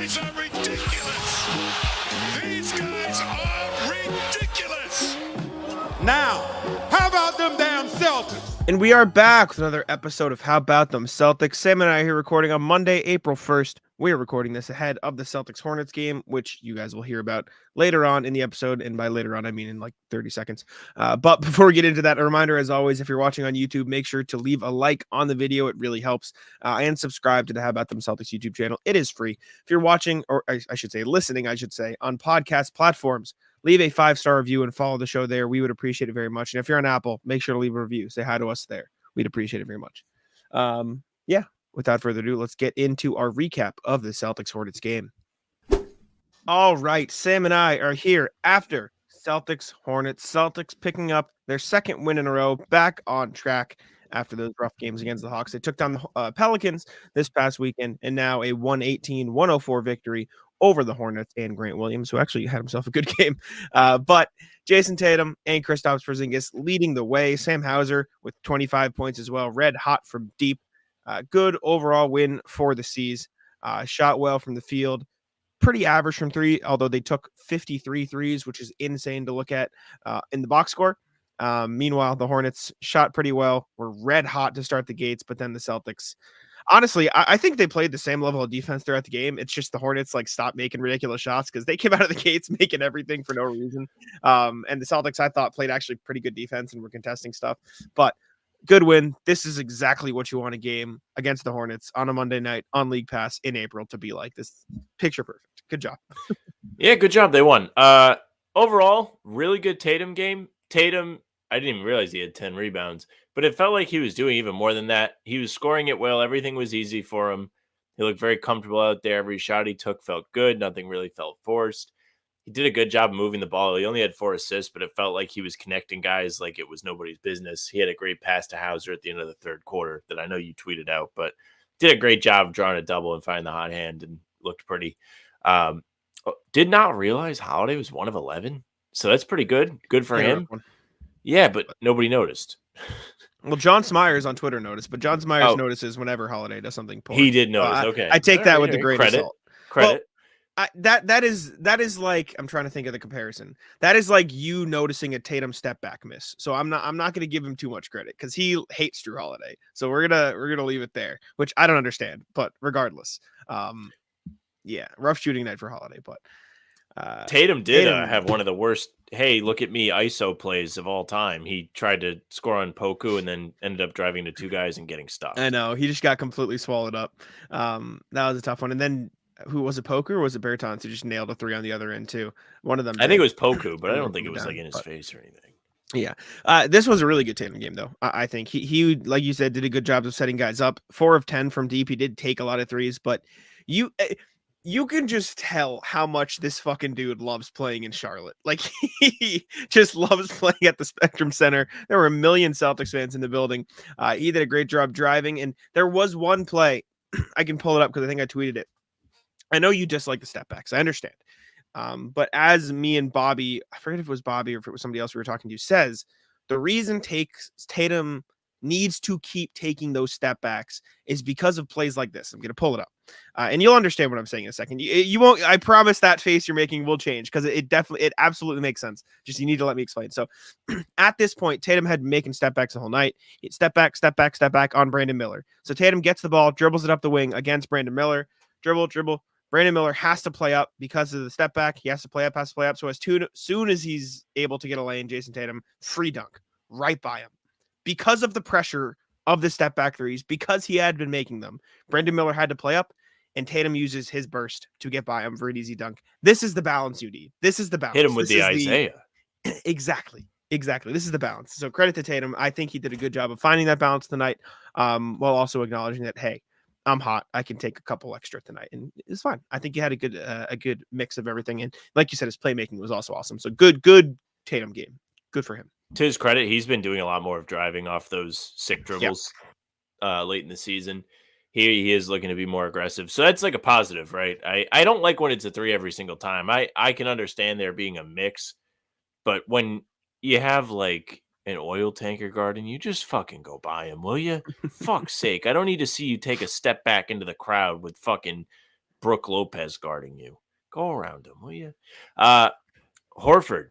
guys are ridiculous. These guys are ridiculous. Now, how about them damn Celtics? And we are back with another episode of How About Them Celtics. Sam and I are here recording on Monday, April 1st. We are recording this ahead of the Celtics-Hornets game, which you guys will hear about later on in the episode. And by later on, I mean in like 30 seconds. But before we get into that, a reminder, as always, if you're watching on YouTube, make sure to leave a like on the video. It really helps. And subscribe to the How About Them Celtics YouTube channel. It is free. If you're watching, or I should say listening, on podcast platforms, leave a 5-star review and follow the show there. We would appreciate it very much. And if you're on Apple, make sure to leave a review. Say hi to us there. We'd appreciate it very much. Without further ado, let's get into our recap of the Celtics-Hornets game. All right, Sam and I are here after Celtics-Hornets. Celtics picking up their second win in a row, back on track after those rough games against the Hawks. They took down the Pelicans this past weekend, and now a 118-104 victory over the Hornets and Grant Williams, who actually had himself a good game. But Jayson Tatum and Kristaps Porzingis leading the way. Sam Hauser with 25 points as well, red hot from deep. Good overall win for the C's. Shot well from the field. Pretty average from three, although they took 53 threes, which is insane to look at in the box score. Meanwhile, the Hornets shot pretty well, were red hot to start the gates, but then the Celtics, honestly, I think they played the same level of defense throughout the game. It's just the Hornets stopped making ridiculous shots because they came out of the gates making everything for no reason. And the Celtics, I thought, played actually pretty good defense and were contesting stuff. But good win. This is exactly what you want a game against the Hornets on a Monday night on League Pass in April to be like. This picture perfect. Good job. Yeah, good job. They won. Overall, really good Tatum game. Tatum, I didn't even realize he had 10 rebounds, but it felt like he was doing even more than that. He was scoring it well. Everything was easy for him. He looked very comfortable out there. Every shot he took felt good. Nothing really felt forced. He did a good job moving the ball. He only had 4 assists, but it felt like he was connecting guys like it was nobody's business. He had a great pass to Hauser at the end of the third quarter that I know you tweeted out, but did a great job of drawing a double and finding the hot hand and looked pretty. Did not realize Holiday was 1 of 11. So that's pretty good. Good for him. Yeah, but nobody noticed. Well, John Smyers on Twitter noticed, but John Smyers notices whenever Holiday does something poor. He did notice. Okay. I take that with the great salt. Credit. Well, that is like, I'm trying to think of the comparison. That is like you noticing a Tatum step back miss. So I'm not going to give him too much credit because he hates Drew Holiday. So we're gonna leave it there, which I don't understand. But regardless, rough shooting night for Holiday. But Tatum did have one of the worst, hey, look at me, ISO plays of all time. He tried to score on Poku and then ended up driving to 2 guys and getting stopped. I know. He just got completely swallowed up. That was a tough one. And then who was it, Poku, or was it Bertans who just nailed a 3 on the other end too? One of them. I think it was Poku, but I don't think it was in his face or anything. Yeah. This was a really good Tatum game, though. I think he, like you said, did a good job of setting guys up. 4 of 10 from deep. He did take a lot of threes, but you can just tell how much this fucking dude loves playing in Charlotte. Like, he just loves playing at the Spectrum Center. There were a million Celtics fans in the building. He did a great job driving, and there was one play. I can pull it up because I think I tweeted it. I know you dislike the step backs. I understand. But as me and Bobby, I forget if it was Bobby or if it was somebody else we were talking to, says, the reason Tatum needs to keep taking those step backs is because of plays like this. I'm going to pull it up. And you'll understand what I'm saying in a second. You won't, I promise that face you're making will change because it absolutely makes sense. Just, you need to let me explain. So at this point, Tatum had been making step backs the whole night. He'd step back on Brandon Miller. So Tatum gets the ball, dribbles it up the wing against Brandon Miller, dribble. Brandon Miller has to play up because of the step back. He has to play up. So as soon as he's able to get a lane, Jayson Tatum, free dunk right by him. Because of the pressure of the step back threes, because he had been making them, Brandon Miller had to play up, and Tatum uses his burst to get by him for an easy dunk. This is the balance you need. This is the balance. Hit him with the Isaiah. Exactly. This is the balance. So credit to Tatum. I think he did a good job of finding that balance tonight, while also acknowledging that, hey, I'm hot. I can take a couple extra tonight, and it's fine. I think he had a good mix of everything, and like you said, his playmaking was also awesome. So good Tatum game. Good for him. To his credit, he's been doing a lot more of driving off those sick dribbles late in the season. He is looking to be more aggressive. So that's like a positive, right? I don't like when it's a 3 every single time. I can understand there being a mix, but when you have like an oil tanker garden, you just fucking go by him, will you? Fuck's sake. I don't need to see you take a step back into the crowd with fucking Brooke Lopez guarding you. Go around him, will you? Horford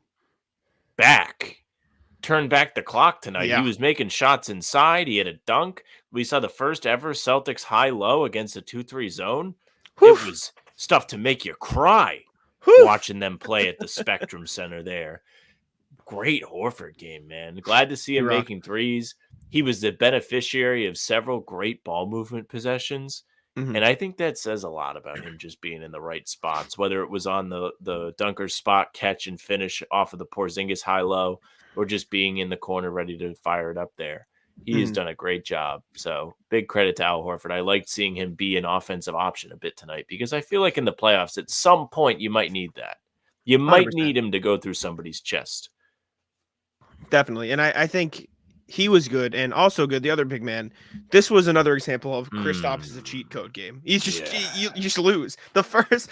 turned back the clock tonight. Yeah. He was making shots inside. He had a dunk. We saw the first ever Celtics high-low against a 2-3 zone. Whew. It was stuff to make you cry Whew. watching them play at the Spectrum Center there. Great Horford game, man. Glad to see him making threes. He was the beneficiary of several great ball movement possessions. Mhm. And I think that says a lot about him just being in the right spots, whether it was on the dunker spot, catch and finish off of the Porzingis high-low, or just being in the corner ready to fire it up there. He has done a great job. So big credit to Al Horford. I liked seeing him be an offensive option a bit tonight because I feel like in the playoffs, at some point, you might need that. You might 100%. need him to go through somebody's chest. Definitely. And I think he was good and also good. The other big man, this was another example of Kristaps is a cheat code game. He's just, you just lose. The first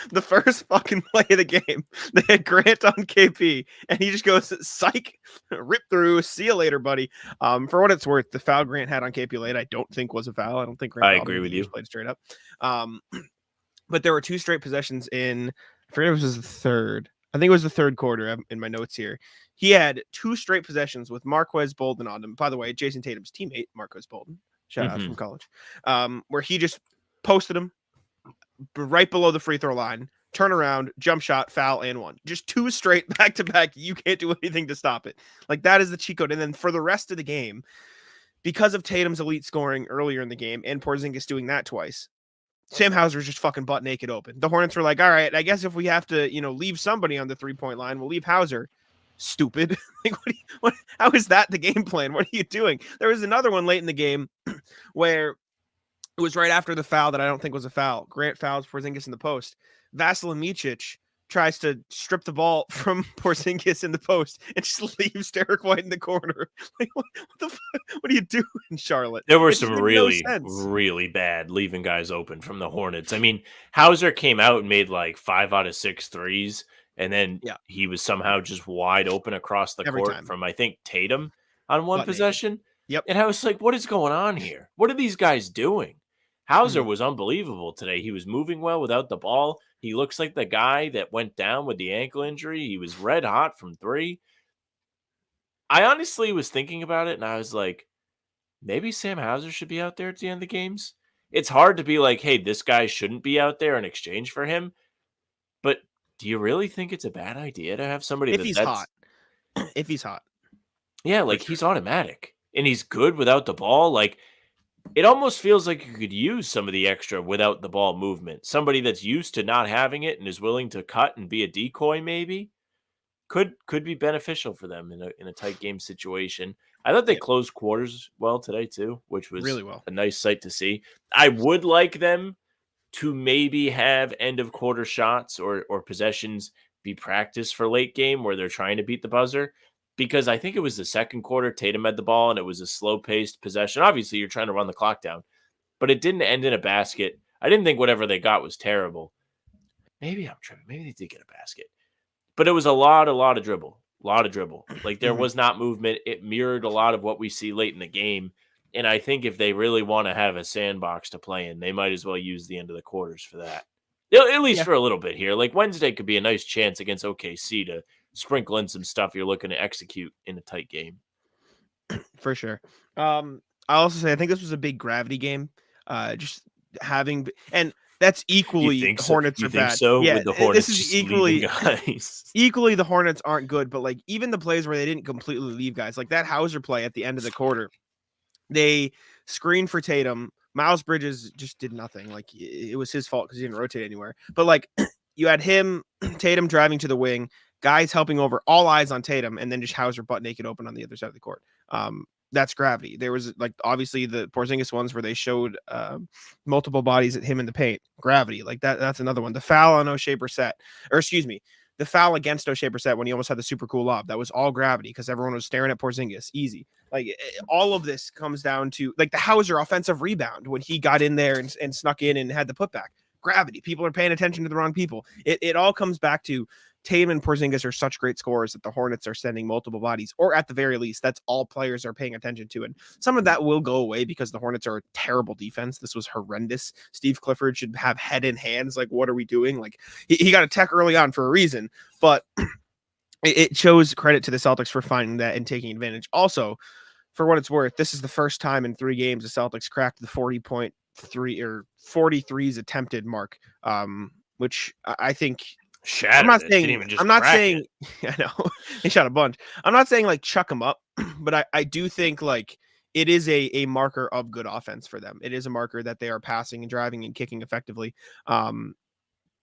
fucking play of the game, they had Grant on KP and he just goes, psych, rip through, see you later, buddy. For what it's worth, the foul Grant had on KP late, I don't think was a foul. I don't think Grant I agree with you. Played straight up. But there were 2 straight possessions in, I forget if it was the third. I think it was the third quarter in my notes here. He had 2 straight possessions with Marquez Bolden on him. By the way, Jayson Tatum's teammate, Marquez Bolden, shout out from college, where he just posted him right below the free throw line, turn around, jump shot, foul, and 1. Just 2 straight back to back. You can't do anything to stop it. Like that is the cheat code. And then for the rest of the game, because of Tatum's elite scoring earlier in the game and Porzingis doing that twice, Sam Hauser's just fucking butt naked open. The Hornets were like, all right, I guess if we have to, leave somebody on the 3-point line, we'll leave Hauser. Stupid. Like, how is that the game plan? What are you doing? There was another one late in the game where it was right after the foul that I don't think was a foul. Grant fouls Porzingis in the post. Vasilij Micic tries to strip the ball from Porzingis in the post and just leaves Derek White in the corner. Like, what the fuck? What are you doing, Charlotte? There were some really bad leaving guys open from the Hornets. I mean, Hauser came out and made like 5 out of 6 threes, and then he was somehow just wide open across the court from, I think, Tatum on one possession. Yep. And I was like, what is going on here? What are these guys doing? Hauser was unbelievable today. He was moving well without the ball. He looks like the guy that went down with the ankle injury. He was red hot from 3. I honestly was thinking about it, and I was like, maybe Sam Hauser should be out there at the end of the games. It's hard to be like, hey, this guy shouldn't be out there in exchange for him. But do you really think it's a bad idea to have somebody if he's hot? If he's hot. Yeah, like he's automatic. And he's good without the ball. Like, it almost feels like you could use some of the extra without the ball movement. Somebody that's used to not having it and is willing to cut and be a decoy maybe could be beneficial for them in a tight game situation. I thought they closed quarters well today too, which was really well. A nice sight to see. I would like them to maybe have end of quarter shots or possessions be practiced for late game where they're trying to beat the buzzer. Because I think it was the second quarter, Tatum had the ball, and it was a slow-paced possession. Obviously, you're trying to run the clock down, but it didn't end in a basket. I didn't think whatever they got was terrible. Maybe I'm tripping. Maybe they did get a basket. But it was a lot of dribble. Like, there was not movement. It mirrored a lot of what we see late in the game. And I think if they really want to have a sandbox to play in, they might as well use the end of the quarters for that. At least for a little bit here. Like, Wednesday could be a nice chance against OKC to sprinkle in some stuff you're looking to execute in a tight game. For sure. I'll also say I think this was a big gravity game. Just having and that's equally the Hornets are bad. So yeah, with the Hornets, this is equally guys. Equally the Hornets aren't good, but like even the plays where they didn't completely leave guys, like that Hauser play at the end of the quarter, they screened for Tatum. Miles Bridges just did nothing. Like it was his fault because he didn't rotate anywhere. But like you had him, Tatum driving to the wing, guys helping over, all eyes on Tatum, and then just Hauser butt naked open on the other side of the court. That's gravity. There was like obviously the Porzingis ones where they showed multiple bodies at him in the paint. Gravity, like that's another one. The foul on O'Shea Brissett, or excuse me, the foul against O'Shea Brissett when he almost had the super cool lob. That was all gravity because everyone was staring at Porzingis. Easy. Like all of this comes down to like the Hauser offensive rebound when he got in there and snuck in and had the putback. Gravity. People are paying attention to the wrong people. It all comes back to Tatum and Porzingis are such great scorers that the Hornets are sending multiple bodies, or at the very least, that's all players are paying attention to. And some of that will go away because the Hornets are a terrible defense. This was horrendous. Steve Clifford should have head in hands. Like, what are we doing? Like, he got a tech early on for a reason, but it shows credit to the Celtics for finding that and taking advantage. Also, for what it's worth, this is the first time in 3 games the Celtics cracked the 40.3 or 43s attempted mark, which I think shattered. I'm not saying I know he shot a bunch. I'm not saying like chuck them up, but I do think like it is a marker of good offense for them. It is a marker that they are passing and driving and kicking effectively.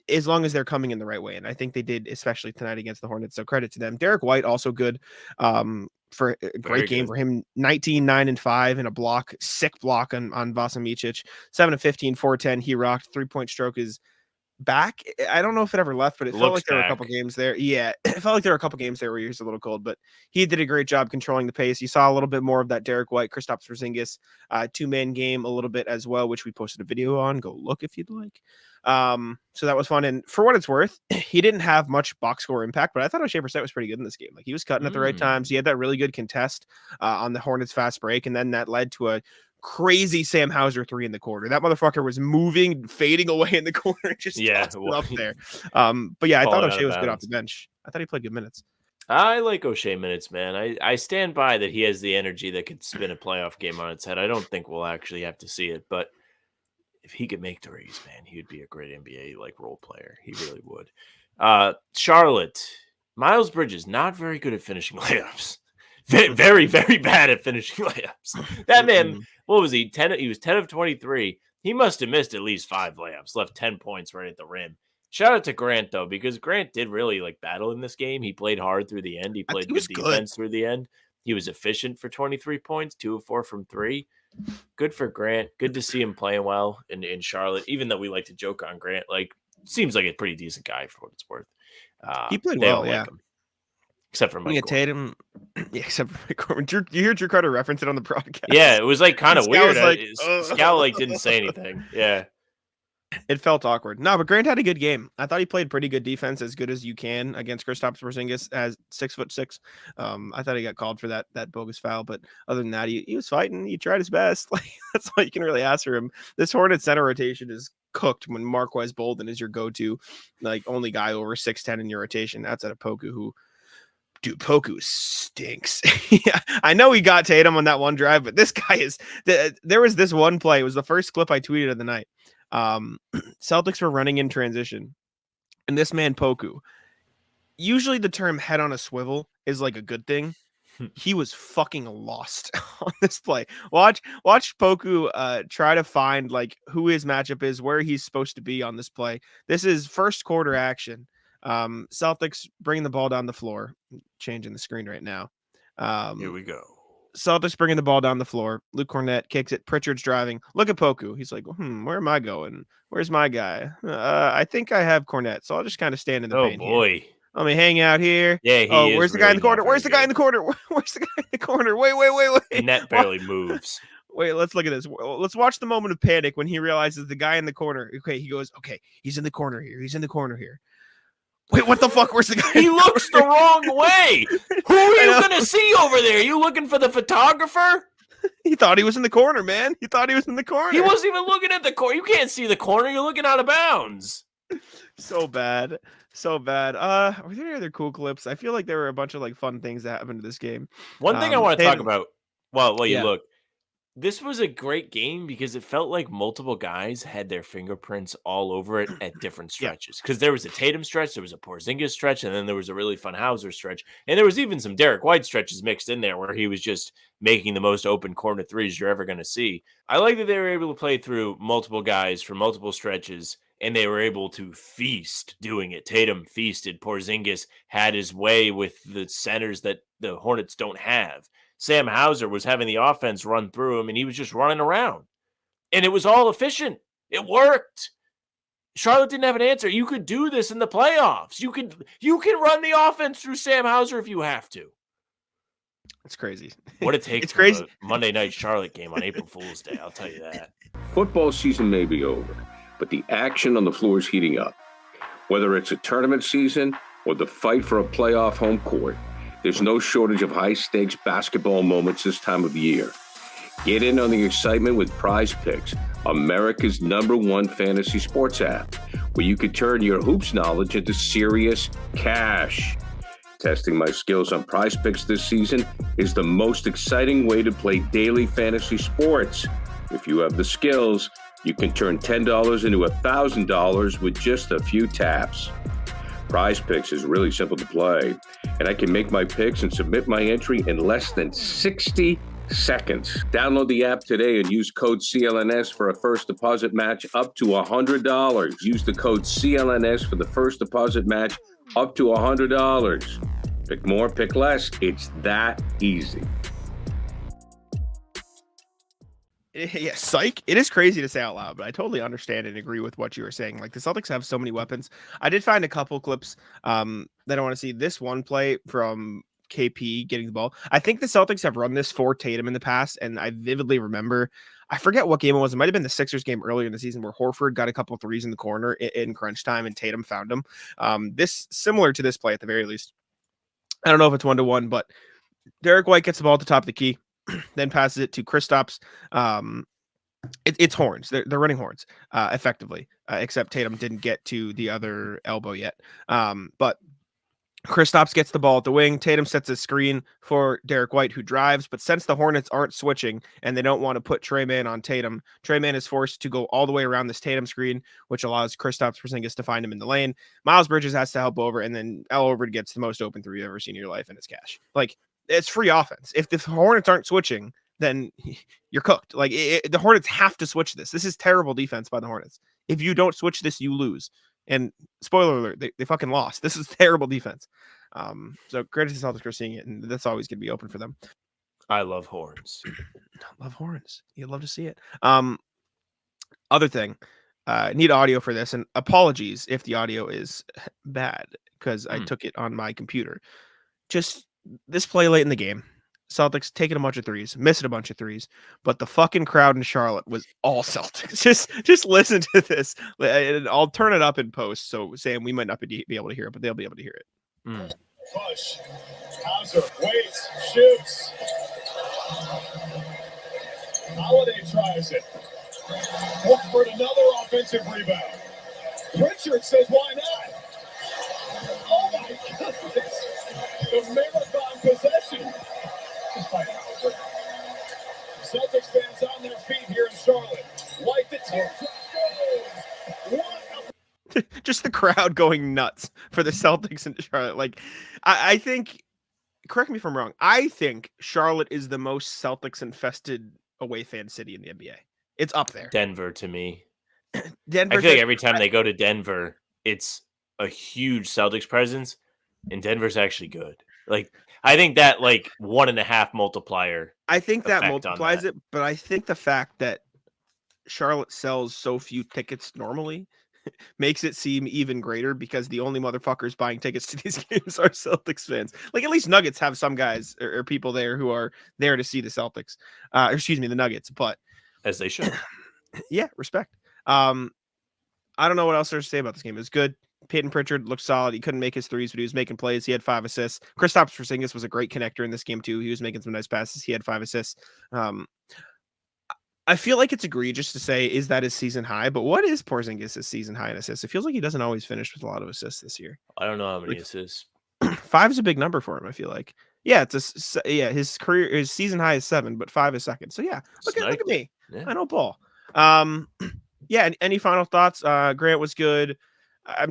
As long as they're coming in the right way. And I think they did, especially tonight against the Hornets. So credit to them. Derek White, also good for a great game for him. 19, 9 and 5 in a block, sick block on Vasa Micic, 7 of 15, 410. He rocked. 3-point stroke is back. I don't know if it ever left, but it felt like there were a couple games there. Yeah, it felt like there were a couple games there where he was a little cold, but he did a great job controlling the pace. You saw a little bit more of that Derek White, Kristaps Porzingis 2-man game a little bit as well, which we posted a video on. Go look if you'd like. So that was fun. And for what it's worth, he didn't have much box score impact, but I thought O'Shea Brissett was pretty good in this game. Like, he was cutting at the right times. He had that really good contest on the Hornets fast break, and then that led to a crazy Sam Hauser 3 in the corner. That motherfucker was moving, fading away in the corner, just up there. But yeah, I thought O'Shea was good off the bench. I thought he played good minutes. I like O'Shea minutes, man. I stand by that he has the energy that could spin a playoff game on its head. I don't think we'll actually have to see it, but if he could make threes, man, he would be a great NBA like role player. He really would. Charlotte, Miles Bridges, not very good at finishing layups. Very, very bad at finishing layups. That man, what was he? He was 10 of 23. He must have missed at least 5 layups, left 10 points right at the rim. Shout out to Grant, though, because Grant did really like battle in this game. He played hard through the end. He played good defense through the end. He was efficient for 23 points, 2 of 4 from 3. Good for Grant. Good to see him playing well in Charlotte, even though we like to joke on Grant. Like, seems like a pretty decent guy for what it's worth. He played well, yeah. Like him, except for Mike Tatum. Yeah, except for Mike Gorman. You heard Drew Carter reference it on the broadcast. Yeah, it was like kind of weird. Scal Like, didn't say anything. Yeah. It felt awkward. No, but Grant had a good game. I thought he played pretty good defense, as good as you can against Kristaps Porzingis as 6'6". I thought he got called for that bogus foul, but other than that, he was fighting. He tried his best. Like, that's all you can really ask for him. This Hornets center rotation is cooked when Marquez Bolden is your go-to, like, only guy over 6'10" in your rotation. That's at a Poku who. Dude, Poku stinks. Yeah, I know he got Tatum on that one drive, but this guy is. There was this one play. It was the first clip I tweeted of the night. Celtics were running in transition, and this man Poku. Usually, the term "head on a swivel" is like a good thing. He was fucking lost on this play. Watch Poku try to find like who his matchup is, where he's supposed to be on this play. This is first quarter action. Celtics bringing the ball down the floor. Changing the screen right now. Here we go. Celtics bringing the ball down the floor. Luke Cornett kicks it. Pritchard's driving. Look at Poku. He's like, where am I going? Where's my guy? I think I have Cornett, so I'll just kind of stand in the paint. Oh boy. Here. Let me hang out here. Yeah, where's the guy in the corner? Where's the guy in the corner? Where's the guy in the corner? Wait. The net barely moves. Wait, let's look at this. Let's watch the moment of panic when he realizes the guy in the corner. Okay, he goes, okay, he's in the corner here. He's in the corner here. Wait, what the fuck? Where's the guy? He looks the wrong way. Who are you going to see over there? You looking for the photographer? He thought he was in the corner, man. He thought he was in the corner. He wasn't even looking at the corner. You can't see the corner. You're looking out of bounds. So bad. Were there any other cool clips? I feel like there were a bunch of like fun things that happened to this game. One thing I want to talk about. Well, you look. This was a great game because it felt like multiple guys had their fingerprints all over it at different stretches. Because there was a Tatum stretch, there was a Porzingis stretch, and then there was a really fun Hauser stretch. And there was even some Derek White stretches mixed in there where he was just making the most open corner threes you're ever going to see. I like that they were able to play through multiple guys for multiple stretches, and they were able to feast doing it. Tatum feasted. Porzingis had his way with the centers that the Hornets don't have. Sam Hauser was having the offense run through him, and he was just running around. And it was all efficient. It worked. Charlotte didn't have an answer. You could do this in the playoffs. You can run the offense through Sam Hauser if you have to. It's crazy. What it takes for a Monday night Charlotte game on April Fool's Day, I'll tell you that. Football season may be over, but the action on the floor is heating up. Whether it's a tournament season or the fight for a playoff home court, there's no shortage of high-stakes basketball moments this time of year. Get in on the excitement with Prize Picks, America's #1 fantasy sports app, where you can turn your hoops knowledge into serious cash. Testing my skills on Prize Picks this season is the most exciting way to play daily fantasy sports. If you have the skills, you can turn $10 into $1,000 with just a few taps. Prize Picks is really simple to play, and I can make my picks and submit my entry in less than 60 seconds. Download the app today and use code CLNS for a first deposit match up to $100. Use the code CLNS for the first deposit match up to $100. Pick more, pick less. It's that easy. Yeah, psych. It is crazy to say out loud, but I totally understand and agree with what you were saying. Like, the Celtics have so many weapons. I did find a couple clips that I want to see. This one play from KP getting the ball. I think the Celtics have run this for Tatum in the past, and I vividly remember, I forget what game it was. It might have been the Sixers game earlier in the season where Horford got a couple threes in the corner in crunch time, and Tatum found him. This similar to this play at the very least. I don't know if it's 1-to-1, but Derek White gets the ball at the top of the key, then passes it to Kristaps. It's horns. They're running horns effectively, except Tatum didn't get to the other elbow yet. But Kristaps gets the ball at the wing. Tatum sets a screen for Derek White, who drives. But since the Hornets aren't switching and they don't want to put Trey Mann on Tatum, Trey Mann is forced to go all the way around this Tatum screen, which allows Kristaps Porzingis to find him in the lane. Miles Bridges has to help over, and then L. Overton gets the most open three you've ever seen in your life, and it's cash. Like, it's free offense. If the Hornets aren't switching, then you're cooked. Like, the Hornets have to switch this. This is terrible defense by the Hornets. If you don't switch this, you lose. And spoiler alert, they fucking lost. This is terrible defense. So credit to the Celtics for seeing it, and that's always going to be open for them. I love horns. Love horns. You'd love to see it. Other thing, need audio for this, and apologies if the audio is bad because I took it on my computer. Just this play late in the game. Celtics taking a bunch of threes, missing a bunch of threes, but the fucking crowd in Charlotte was all Celtics. Just listen to this. I'll turn it up in post, so Sam, we might not be able to hear it, but they'll be able to hear it. Push. Hauser waits, shoots. Holiday tries it. Horford another offensive rebound. Pritchard says, why not? Oh my goodness. The marathon possession. Celtics fans on their feet here in Charlotte. White the tip. Just the crowd going nuts for the Celtics in Charlotte. Like, I think, correct me if I'm wrong, I think Charlotte is the most Celtics-infested away fan city in the NBA. It's up there. Denver to me. Denver. I feel like every time they go to Denver, it's a huge Celtics presence, and Denver's actually good. Like, I think that 1.5 multiplier. I think that multiplies it, but I think the fact that Charlotte sells so few tickets normally makes it seem even greater because the only motherfuckers buying tickets to these games are Celtics fans. Like, at least Nuggets have some guys or people there who are there to see the Celtics. The Nuggets, but as they should. Yeah, respect. I don't know what else there's to say about this game. It was good. Peyton Pritchard looked solid. He couldn't make his threes, but he was making plays. He had 5 assists. Kristaps Porzingis was a great connector in this game too. He was making some nice passes. He had 5 assists. I feel like it's egregious to say, is that his season high? But what is Porzingis' season high in assists? It feels like he doesn't always finish with a lot of assists this year. I don't know how many assists. 5 is a big number for him, I feel like. Yeah, his season high is 7, but 5 is second. So yeah, look at me. Yeah. I know ball. Yeah, any final thoughts? Grant was good. I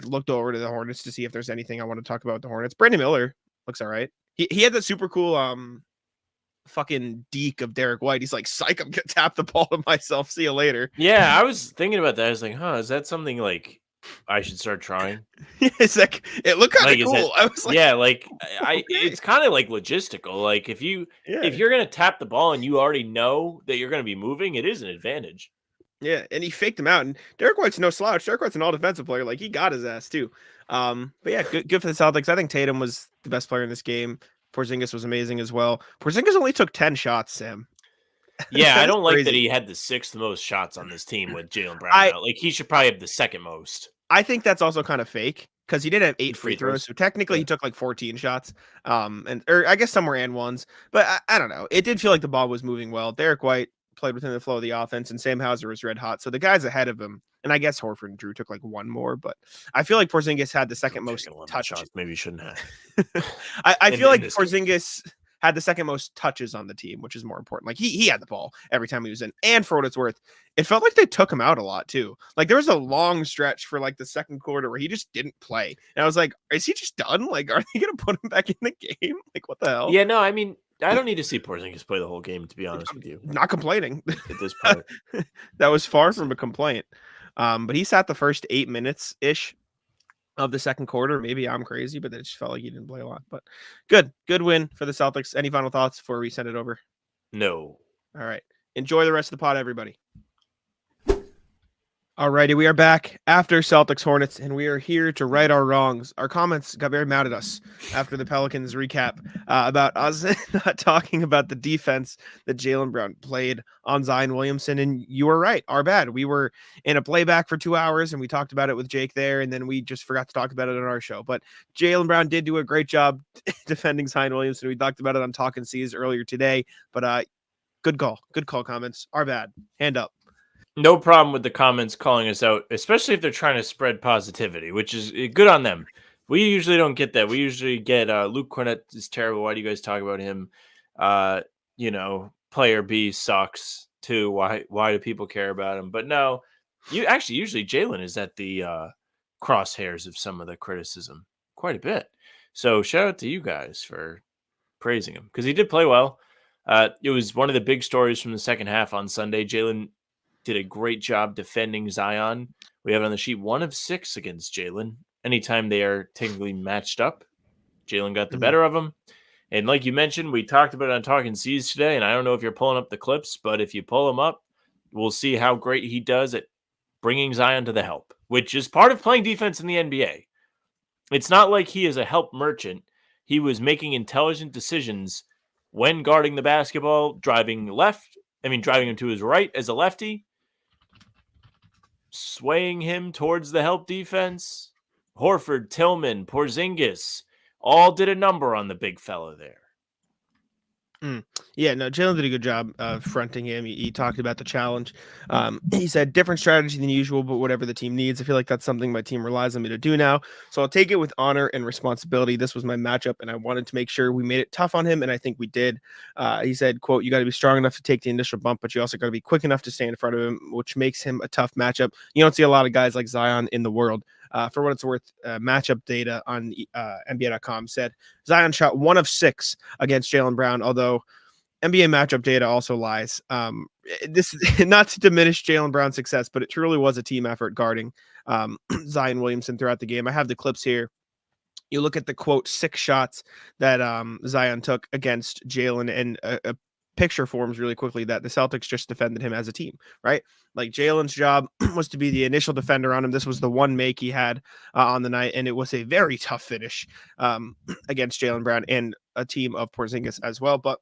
looked over to the Hornets to see if there's anything I want to talk about with the Hornets. Brandon Miller looks all right. He had that super cool fucking deke of Derek White. He's like, psych, I'm gonna tap the ball to myself. See you later. Yeah, I was thinking about that. I was like, is that something like I should start trying? It's like, it looked kind of cool. I was like, yeah, like it's kind of like logistical. Like if you're gonna tap the ball and you already know that you're gonna be moving, it is an advantage. Yeah, and he faked him out. And Derek White's no slouch. Derek White's an all-defensive player. Like, he got his ass too. But yeah, good for the Celtics. I think Tatum was the best player in this game. Porzingis was amazing as well. Porzingis only took 10 shots, Sam. Yeah, I don't like that he had the 6th most shots on this team with Jaylen Brown out. Like, he should probably have the 2nd most. I think that's also kind of fake because he did have 8 free throws. So technically he took like 14 shots. Or I guess some were and ones. But I don't know. It did feel like the ball was moving well. Derek White played within the flow of the offense, and Sam Hauser was red hot. So the guys ahead of him, and I guess Horford and Drew took like one more, but I feel like Porzingis had the second most touches. Maybe you shouldn't have. I feel like Porzingis had the second most touches on the team, which is more important. Like he had the ball every time he was in. And for what it's worth, it felt like they took him out a lot too. Like there was a long stretch for like the second quarter where he just didn't play. And I was like, is he just done? Like, are they going to put him back in the game? Like, what the hell? Yeah, no, I mean, I don't need to see Porzingis play the whole game, to be honest with you. Not complaining at this point. That was far from a complaint. But he sat the first 8 minutes ish of the second quarter. Maybe I'm crazy, but it just felt like he didn't play a lot. But good win for the Celtics. Any final thoughts before we send it over? No. All right. Enjoy the rest of the pod, everybody. Alrighty, we are back after Celtics Hornets, and we are here to right our wrongs. Our comments got very mad at us after the Pelicans recap about us not talking about the defense that Jaylen Brown played on Zion Williamson, and you were right, our bad. We were in a playback for 2 hours, and we talked about it with Jake there, and then we just forgot to talk about it on our show. But Jaylen Brown did do a great job defending Zion Williamson. We talked about it on Talkin' C's earlier today, but good call comments. Our bad. Hand up. No problem with the comments calling us out, especially if they're trying to spread positivity, which is good on them. We usually don't get that. We usually get Luke Cornett is terrible. Why do you guys talk about him? Player B sucks too. Why do people care about him? But no, usually Jaylen is at the crosshairs of some of the criticism quite a bit. So shout out to you guys for praising him because he did play well. It was one of the big stories from the second half on Sunday. Jaylen did a great job defending Zion. We have on the sheet 1 of 6 against Jaylen. Anytime they are technically matched up, Jaylen got the better of him. And like you mentioned, we talked about it on Talking C's today, and I don't know if you're pulling up the clips, but if you pull them up, we'll see how great he does at bringing Zion to the help, which is part of playing defense in the NBA. It's not like he is a help merchant. He was making intelligent decisions when guarding the basketball, driving him to his right as a lefty, swaying him towards the help defense. Horford, Tillman, Porzingis all did a number on the big fella there. Yeah, no, Jaylen did a good job fronting him. He talked about the challenge. He said different strategy than usual, but whatever the team needs. I feel like that's something my team relies on me to do now. So I'll take it with honor and responsibility. This was my matchup, and I wanted to make sure we made it tough on him, and I think we did. He said, quote, "You got to be strong enough to take the initial bump, but you also got to be quick enough to stay in front of him, which makes him a tough matchup. You don't see a lot of guys like Zion in the world." For what it's worth, matchup data on NBA.com said Zion shot 1 of 6 against Jaylen Brown, although NBA matchup data also lies. This is not to diminish Jaylen Brown's success, but it truly was a team effort guarding Zion Williamson throughout the game. I have the clips here. You look at the, quote, 6 shots that Zion took against Jaylen, and a picture forms really quickly that the Celtics just defended him as a team, right? Like Jaylen's job was to be the initial defender on him. This was the one make he had on the night, and it was a very tough finish against Jaylen Brown and a team of Porzingis as well. But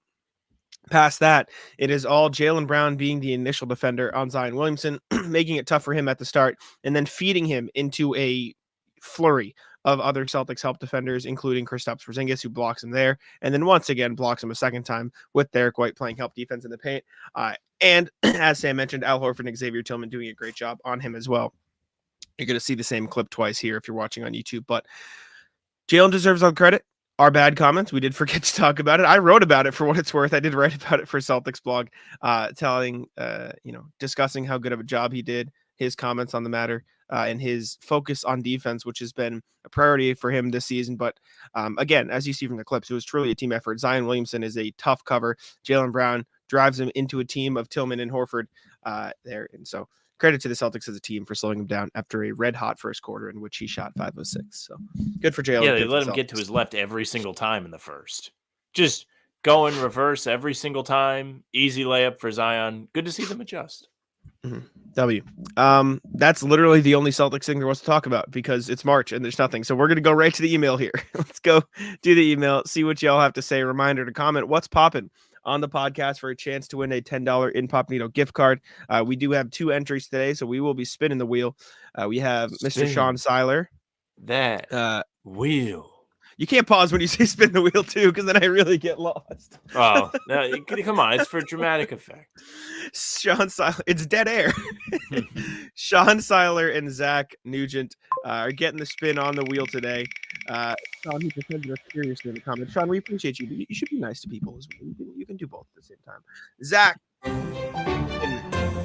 past that, it is all Jaylen Brown being the initial defender on Zion Williamson, making it tough for him at the start, and then feeding him into a flurry of other Celtics help defenders, including Kristaps Porzingis, who blocks him there, and then once again blocks him a second time with Derek White playing help defense in the paint. And as Sam mentioned, Al Horford and Xavier Tillman doing a great job on him as well. You're going to see the same clip twice here if you're watching on YouTube, but Jaylen deserves all the credit. Our bad comments, we did forget to talk about it. I wrote about it for what it's worth. I did write about it for Celtics blog, discussing how good of a job he did, his comments on the matter, and his focus on defense, which has been a priority for him this season. But again, as you see from the clips, it was truly a team effort. Zion Williamson is a tough cover. Jaylen Brown drives him into a team of Tillman and Horford there. And so credit to the Celtics as a team for slowing him down after a red hot first quarter in which he shot 5 of 6. So good for Jaylen. Yeah, they let him get to his left every single time in the first. Just go in reverse every single time. Easy layup for Zion. Good to see them adjust. Mm-hmm. W. That's literally the only Celtics thing there was to talk about because it's March and there's nothing. So we're going to go right to the email here. Let's go do the email, see what y'all have to say. Reminder to comment what's popping on the podcast for a chance to win a $10 Incognito gift card. We do have 2 entries today, so we will be spinning the wheel. We have Mr. Sean Seiler. That wheel. You can't pause when you say spin the wheel too, because then I really get lost. Oh, no, come on. It's for dramatic effect. Sean Seiler, it's dead air. Sean Seiler and Zach Nugent are getting the spin on the wheel today. Sean, he defended us seriously in the comments. Sean, we appreciate you, but you should be nice to people as well. You can do both at the same time. Zach,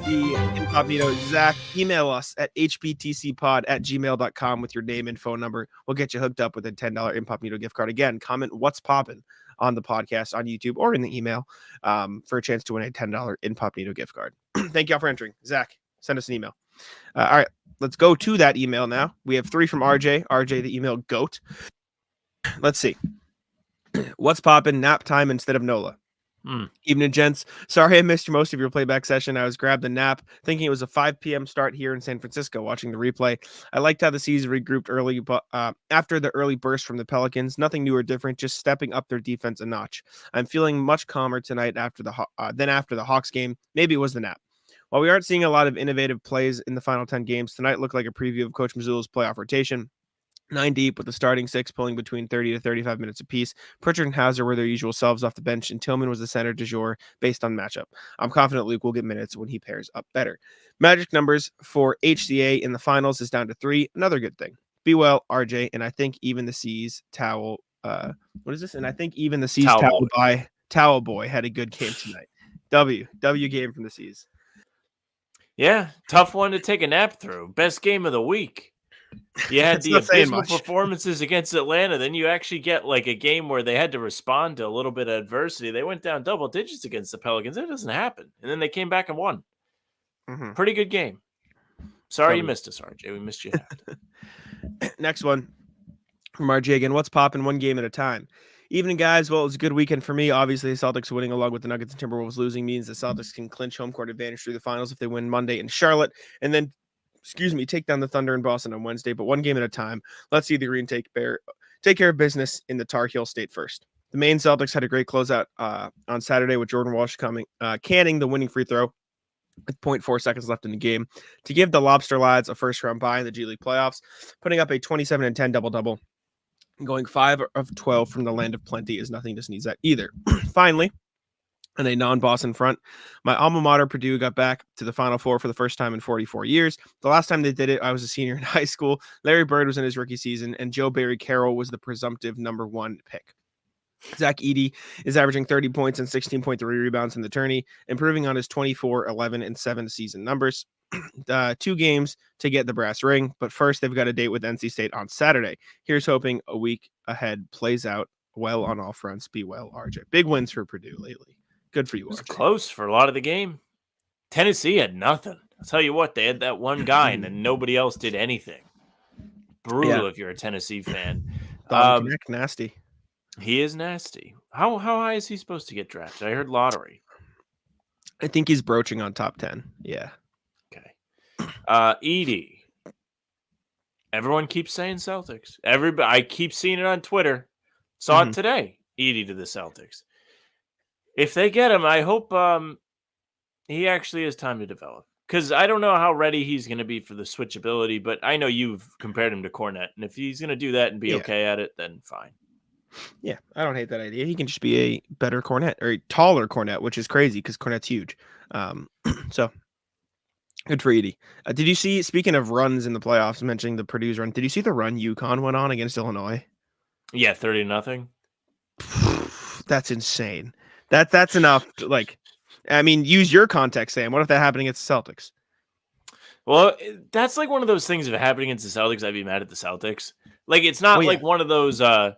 the incognito Zach, email us at hbtcpod@gmail.com with your name and phone number. We'll get you hooked up with a $10 Incognito gift card. Again, comment what's poppin' on the podcast on YouTube or in the email for a chance to win a $10 Incognito gift card. Thank y'all for entering. Zach, send us an email. All right, let's go to that email now. We have 3 from RJ. RJ, the email GOAT. Let's see. What's poppin'? Nap time instead of NOLA. Evening, gents. Sorry I missed most of your playback session. I was grabbed a nap thinking it was a 5 p.m. start here in San Francisco watching the replay. I liked how the C's regrouped early, but after the early burst from the Pelicans, nothing new or different, just stepping up their defense a notch. I'm feeling much calmer tonight than after the Hawks game. Maybe it was the nap. While we aren't seeing a lot of innovative plays in the final 10 games, tonight looked like a preview of Coach Mazzulla's playoff rotation. 9 deep with the starting 6 pulling between 30 to 35 minutes apiece. Pritchard and Hauser were their usual selves off the bench, and Tillman was the center du jour based on matchup. I'm confident Luke will get minutes when he pairs up better. Magic numbers for HCA in the finals is down to 3. Another good thing. Be well, RJ, and I think even the C's towel. What is this? And I think even the C's towel boy had a good game tonight. W game from the C's. Yeah, tough one to take a nap through. Best game of the week. You had the abysmal performances against Atlanta. Then you actually get like a game where they had to respond to a little bit of adversity. They went down double digits against the Pelicans. That doesn't happen. And then they came back and won. Pretty good game. Sorry you missed us, RJ. We missed you. Next one from RJ again. What's popping? One game at a time. Evening, guys. Well, it was a good weekend for me. Obviously, the Celtics winning along with the Nuggets and Timberwolves losing means the Celtics can clinch home court advantage through the finals if they win Monday in Charlotte. And then take down the Thunder in Boston on Wednesday, but one game at a time. Let's see the Green take care of business in the Tar Heel State first. The Maine Celtics had a great closeout on Saturday with Jordan Walsh canning the winning free throw with 0.4 seconds left in the game to give the Lobster Lads a first-round bye in the G League playoffs, putting up a 27-10 double-double. Going 5 of 12 from the land of plenty is nothing to sneeze at either. Finally, on a non-Boston front, my alma mater, Purdue, got back to the Final Four for the first time in 44 years. The last time they did it, I was a senior in high school. Larry Bird was in his rookie season, and Joe Barry Carroll was the presumptive number 1 pick. Zach Edey is averaging 30 points and 16.3 rebounds in the tourney, improving on his 24, 11, and 7 season numbers. 2 games to get the brass ring, but first they've got a date with NC State on Saturday. Here's hoping a week ahead plays out well on all fronts. Be well, RJ. Big wins for Purdue lately. Good for you, RJ. It was close for a lot of the game. Tennessee had nothing. I'll tell you what, they had that one guy, and then nobody else did anything. Brutal if you're a Tennessee fan. Nasty. He is nasty. How high is he supposed to get drafted? I heard lottery. I think he's broaching on top 10. Yeah. Okay. Edey. Everyone keeps saying Celtics. I keep seeing it on Twitter. Saw it today. Edey to the Celtics. If they get him, I hope he actually has time to develop. Because I don't know how ready he's going to be for the switchability, but I know you've compared him to Cornette. And if he's going to do that and be okay at it, then fine. Yeah, I don't hate that idea. He can just be a better Cornette or a taller Cornette, which is crazy because Cornette's huge. So good for Edey. Did you see, speaking of runs in the playoffs, mentioning the Purdue's run, did you see the run UConn went on against Illinois? Yeah, 30-0. That's insane. That's enough. Use your context, Sam. What if that happened against the Celtics? Well, that's like one of those things. If it happened against the Celtics, I'd be mad at the Celtics. Like, it's not like one of those, the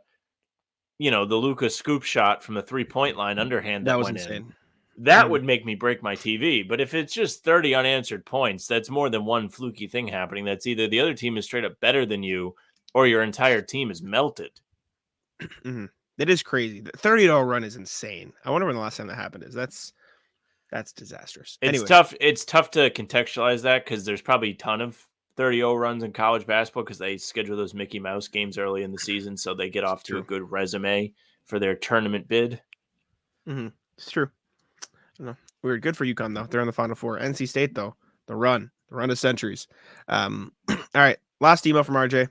Luka scoop shot from the 3-point line underhand that was insane. That would make me break my TV. But if it's just 30 unanswered points, that's more than one fluky thing happening. That's either the other team is straight up better than you or your entire team is melted. It is crazy. The 30-0 run is insane. I wonder when the last time that happened is. That's disastrous. It's tough. It's tough to contextualize that because there's probably a ton of 30-0 runs in college basketball because they schedule those Mickey Mouse games early in the season, so they get off to a good resume for their tournament bid. It's true. Weird. Good for UConn though. They're in the Final Four. NC State though, the run of centuries. All right. Last email from RJ.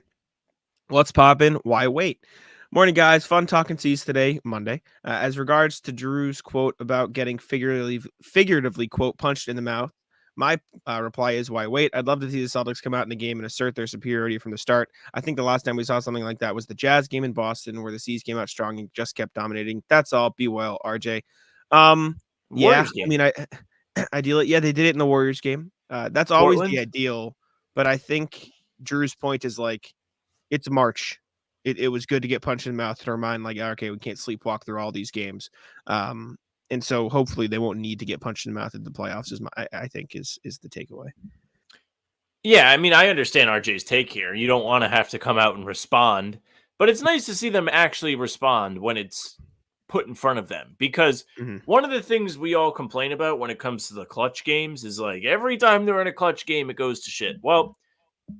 What's poppin'? Why wait? Morning, guys. Fun talking to you today, Monday. As regards to Drew's quote about getting figuratively, quote, punched in the mouth, my reply is why wait? I'd love to see the Celtics come out in the game and assert their superiority from the start. I think the last time we saw something like that was the Jazz game in Boston, where the C's came out strong and just kept dominating. That's all. Be well, RJ. Yeah, Warriors game. I mean, ideally, yeah, they did it in the Warriors game. That's always Portland? the ideal, but I think Drew's point is like, it's March. It was good to get punched in the mouth to remind, like, okay, we can't sleepwalk through all these games. And so hopefully they won't need to get punched in the mouth in the playoffs, I think is the takeaway. Yeah, I mean, I understand RJ's take here. You don't want to have to come out and respond, but it's nice to see them actually respond when it's put in front of them. Because one of the things we all complain about when it comes to the clutch games is like every time they're in a clutch game, it goes to shit. Well,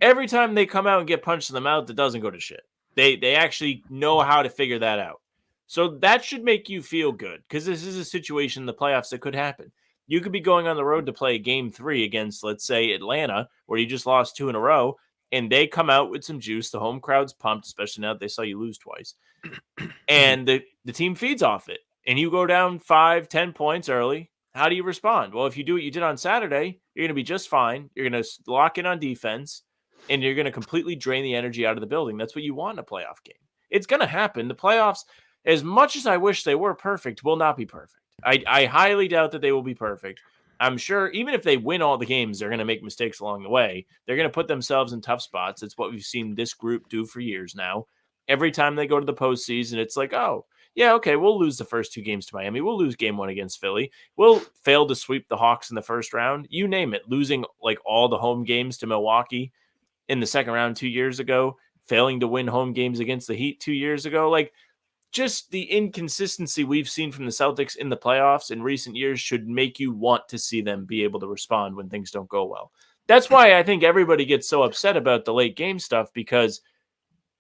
every time they come out and get punched in the mouth, it doesn't go to shit. They actually know how to figure that out. So that should make you feel good because this is a situation in the playoffs that could happen. You could be going on the road to play game 3 against, let's say, Atlanta, where you just lost 2 in a row, and they come out with some juice. The home crowd's pumped, especially now that they saw you lose twice. And the team feeds off it. And you go down 5-10 points early. How do you respond? Well, if you do what you did on Saturday, you're going to be just fine. You're going to lock in on defense, and you're going to completely drain the energy out of the building. That's what you want in a playoff game. It's going to happen. The playoffs, as much as I wish they were perfect, will not be perfect. I highly doubt that they will be perfect. I'm sure even if they win all the games, they're going to make mistakes along the way. They're going to put themselves in tough spots. It's what we've seen this group do for years now. Every time they go to the postseason, it's like, oh, yeah, okay, we'll lose the first 2 games to Miami. We'll lose game 1 against Philly. We'll fail to sweep the Hawks in the first round. You name it, losing like all the home games to Milwaukee in the second round 2 years ago, failing to win home games against the Heat 2 years ago. Like, just the inconsistency we've seen from the Celtics in the playoffs in recent years should make you want to see them be able to respond when things don't go well. That's why I think everybody gets so upset about the late game stuff, because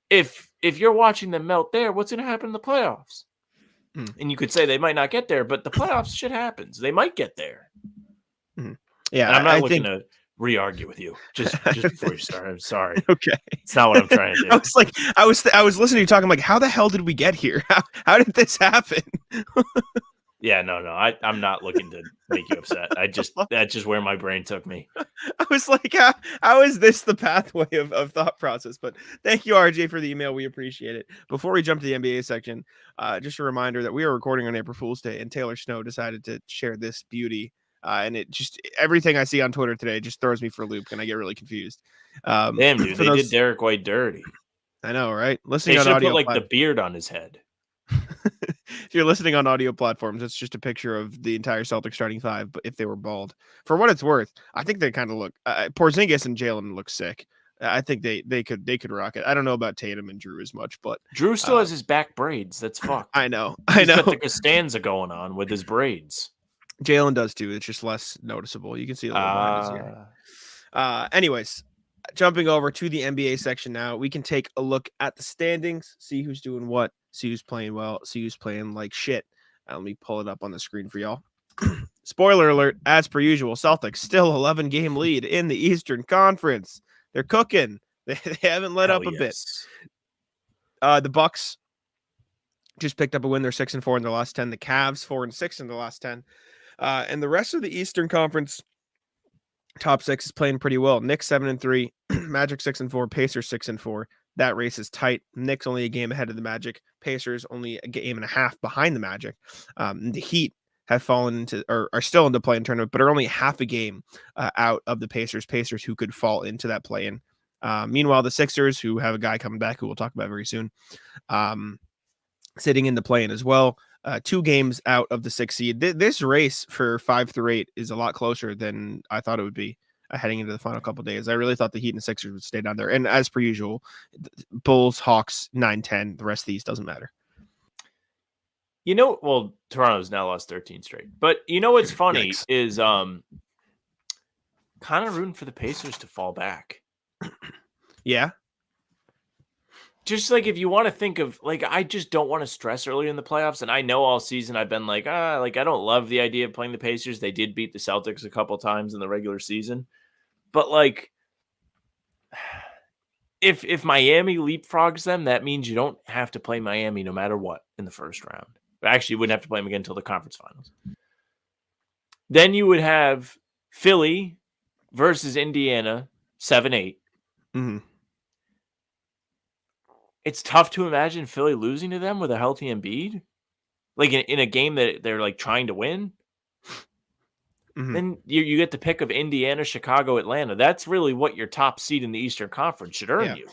if you're watching them melt there, what's going to happen in the playoffs? And you could say they might not get there, but the playoffs shit happens. They might get there. Yeah, and I'm not looking to re-argue with you just before you start. I'm sorry. Okay. It's not what I'm trying to do. I was listening to you talking, like, how the hell did we get here? How did this happen? Yeah, no. I'm not looking to make you upset. That's just where my brain took me. I was like, how is this the pathway of thought process? But thank you, RJ, for the email. We appreciate it. Before we jump to the NBA section, just a reminder that we are recording on April Fool's Day, and Taylor Snow decided to share this beauty. And it just, everything I see on Twitter today just throws me for a loop, and I get really confused. Damn, dude, they did Derek White dirty. I know, right? They should put like the beard on his head. If you're listening on audio platforms, it's just a picture of the entire Celtics starting 5, but if they were bald. For what it's worth, I think they kind of look Porzingis and Jaylen look sick. I think they could rock it. I don't know about Tatum and Drew as much, but Drew still has his back braids. That's fucked. I know. He's got the Costanza going on with his braids. Jaylen does too. It's just less noticeable. You can see a little behind his ear. Anyways, jumping over to the NBA section now, we can take a look at the standings, see who's doing what, see who's playing well, see who's playing like shit. Let me pull it up on the screen for y'all. Spoiler alert, as per usual, Celtics still 11-game lead in the Eastern Conference. They're cooking. They haven't let up a bit. The Bucks just picked up a win. They're 6-4 in their last 10. The Cavs 4-6 in the last 10. And the rest of the Eastern Conference top 6 is playing pretty well. Knicks 7-3, Magic 6-4, Pacers 6-4. That race is tight. Knicks only a game ahead of the Magic. Pacers only a game and a half behind the Magic. The Heat have fallen into, or are still in the play-in tournament, but are only half a game out of the Pacers. Pacers who could fall into that play-in. Meanwhile, the Sixers, who have a guy coming back who we'll talk about very soon, sitting in the play-in as well. 2 games out of the 6th seed. This race for 5 through 8 is a lot closer than I thought it would be heading into the final couple of days. I really thought the Heat and the Sixers would stay down there. And as per usual, Bulls, Hawks, 9-10. The rest of these doesn't matter. You know, well, Toronto's now lost 13 straight. But you know what's funny is kind of rooting for the Pacers to fall back. Yeah. Just like if you want to think of, like, I just don't want to stress earlier in the playoffs. And I know all season I've been like, I don't love the idea of playing the Pacers. They did beat the Celtics a couple times in the regular season. But, like, if Miami leapfrogs them, that means you don't have to play Miami no matter what in the first round. Actually, you wouldn't have to play them again until the conference finals. Then you would have Philly versus Indiana, 7-8. Mm-hmm. It's tough to imagine Philly losing to them with a healthy Embiid, like in a game that they're like trying to win. Mm-hmm. Then you get the pick of Indiana, Chicago, Atlanta. That's really what your top seed in the Eastern Conference should earn you.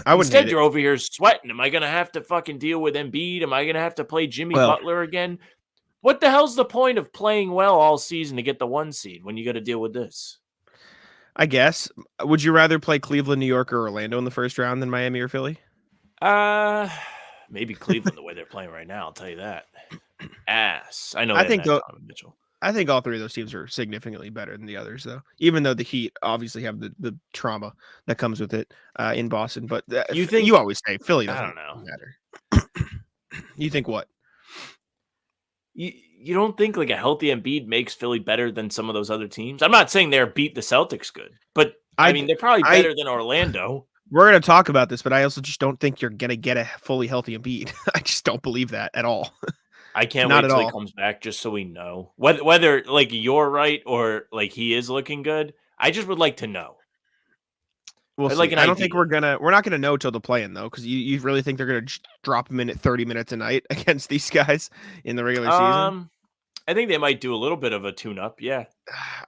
Instead, you're over here sweating. Am I going to have to fucking deal with Embiid? Am I going to have to play Jimmy Butler again? What the hell's the point of playing well all season to get the 1 seed when you got to deal with this? I guess. Would you rather play Cleveland, New York, or Orlando in the first round than Miami or Philly? Maybe Cleveland the way they're playing right now. I'll tell you that. Ass. I know. I think Donovan Mitchell. I think all 3 of those teams are significantly better than the others, though. Even though the Heat obviously have the trauma that comes with it in Boston, but you always say Philly doesn't matter. You think what? You don't think like a healthy Embiid makes Philly better than some of those other teams? I'm not saying they're beat the Celtics good, but I mean they're probably better than Orlando. We're going to talk about this, but I also just don't think you're going to get a fully healthy Embiid. I just don't believe that at all. I can't wait till he comes back just so we know. Whether like you're right or like he is looking good, I just would like to know. We'll see. I don't think we're not gonna know till the play-in though, because you really think they're gonna drop him in at 30 minutes a night against these guys in the regular season? I think they might do a little bit of a tune-up. Yeah,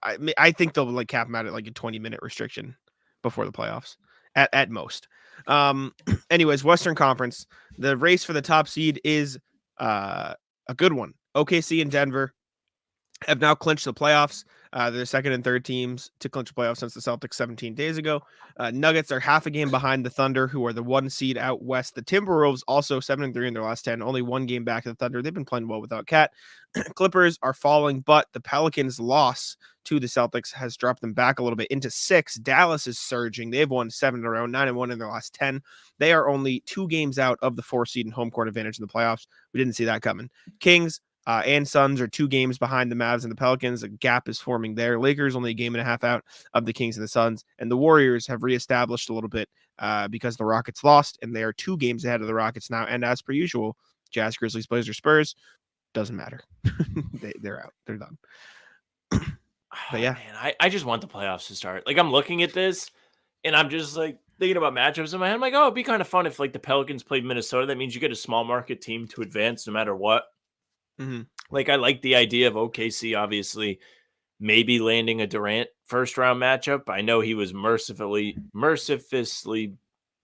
I think they'll like cap him out at like a 20-minute restriction before the playoffs at most. Anyways, Western Conference, the race for the top seed is a good one. OKC and Denver have now clinched the playoffs. They're the second and third teams to clinch the playoffs since the Celtics 17 days ago. Nuggets are half a game behind the Thunder, who are the 1 seed out west. The Timberwolves also 7-3 in their last 10, only 1 game back of the Thunder. They've been playing well without Cat. Clippers are falling, but the Pelicans' loss to the Celtics has dropped them back a little bit into 6. Dallas is surging. They've won 7 in a row, 9-1 in their last 10. They are only 2 games out of the 4 seed and home court advantage in the playoffs. We didn't see that coming. Kings and Suns are 2 games behind the Mavs and the Pelicans. A gap is forming there. Lakers only a game and a half out of the Kings and the Suns. And the Warriors have reestablished a little bit because the Rockets lost, and they are 2 games ahead of the Rockets now. And as per usual, Jazz, Grizzlies, Blazers, Spurs, doesn't matter. They're out. They're done. But yeah, man, I just want the playoffs to start. Like, I'm looking at this, and I'm just like thinking about matchups in my head. I'm like, oh, it'd be kind of fun if like the Pelicans played Minnesota. That means you get a small market team to advance no matter what. Mm-hmm. Like, I like the idea of OKC, obviously, maybe landing a Durant first round matchup. I know he was mercifully,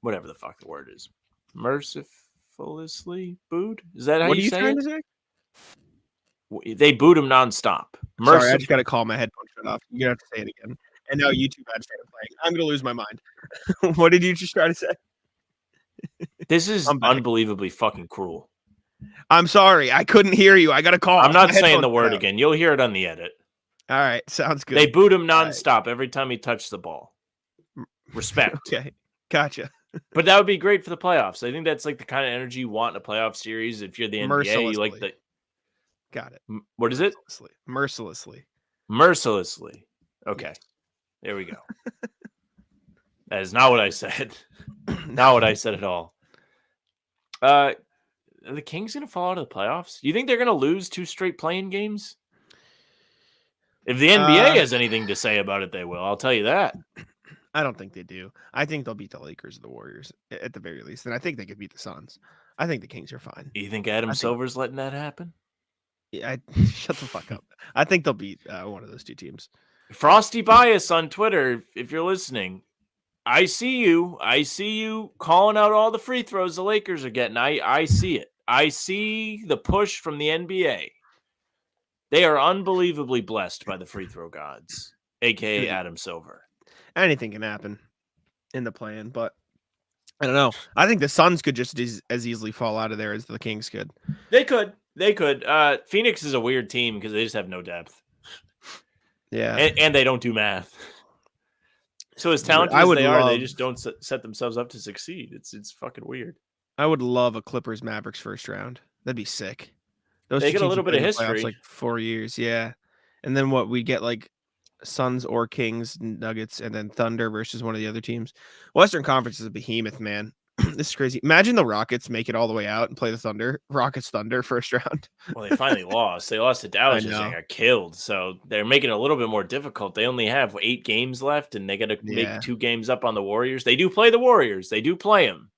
whatever the fuck the word is, mercifully booed. Is that how you say it? What are you trying to say? They booed him nonstop. Sorry, I just got to call my headphone shut off. You're going to have to say it again. And now YouTube ads started playing. I'm going to lose my mind. What did you just try to say? This is unbelievably fucking cruel. I'm sorry. I couldn't hear you. I got to call. I'm not saying the word again. You'll hear it on the edit. All right. Sounds good. They booed him nonstop every time he touched the ball. Respect. Okay. Gotcha. But that would be great for the playoffs. I think that's like the kind of energy you want in a playoff series. If you're the NBA, you like the. Got it. What is it? Mercilessly. Okay. There we go. That is not what I said. Not what I said at all. Are the Kings going to fall out of the playoffs? Do you think they're going to lose 2 straight playing games? If the NBA has anything to say about it, they will. I'll tell you that. I don't think they do. I think they'll beat the Lakers or the Warriors at the very least. And I think they could beat the Suns. I think the Kings are fine. You think Adam Silver's letting that happen? Yeah, shut the fuck up. I think they'll beat one of those 2 teams. Frosty Bias on Twitter, if you're listening. I see you calling out all the free throws the Lakers are getting. I see it. I see the push from the NBA. They are unbelievably blessed by the free throw gods, a.k.a. Adam Silver. Anything can happen in the plan, but I don't know. I think the Suns could just as easily fall out of there as the Kings could. They could. Phoenix is a weird team because they just have no depth. Yeah. And they don't do math. So as talented as they are, they just don't set themselves up to succeed. It's fucking weird. I would love a Clippers Mavericks first round. That'd be sick. They get a little bit of history, like 4 years, yeah. And then what? We get like Suns or Kings, Nuggets, and then Thunder versus one of the other teams. Western Conference is a behemoth, man. This is crazy. Imagine the Rockets make it all the way out and play the Thunder. Rockets Thunder first round. Well, they finally lost. They lost to Dallas I and know. got killed. So they're making it a little bit more difficult. They only have 8 games left, and they got to Yeah. make 2 games up on the Warriors. They do play the Warriors. They do play them.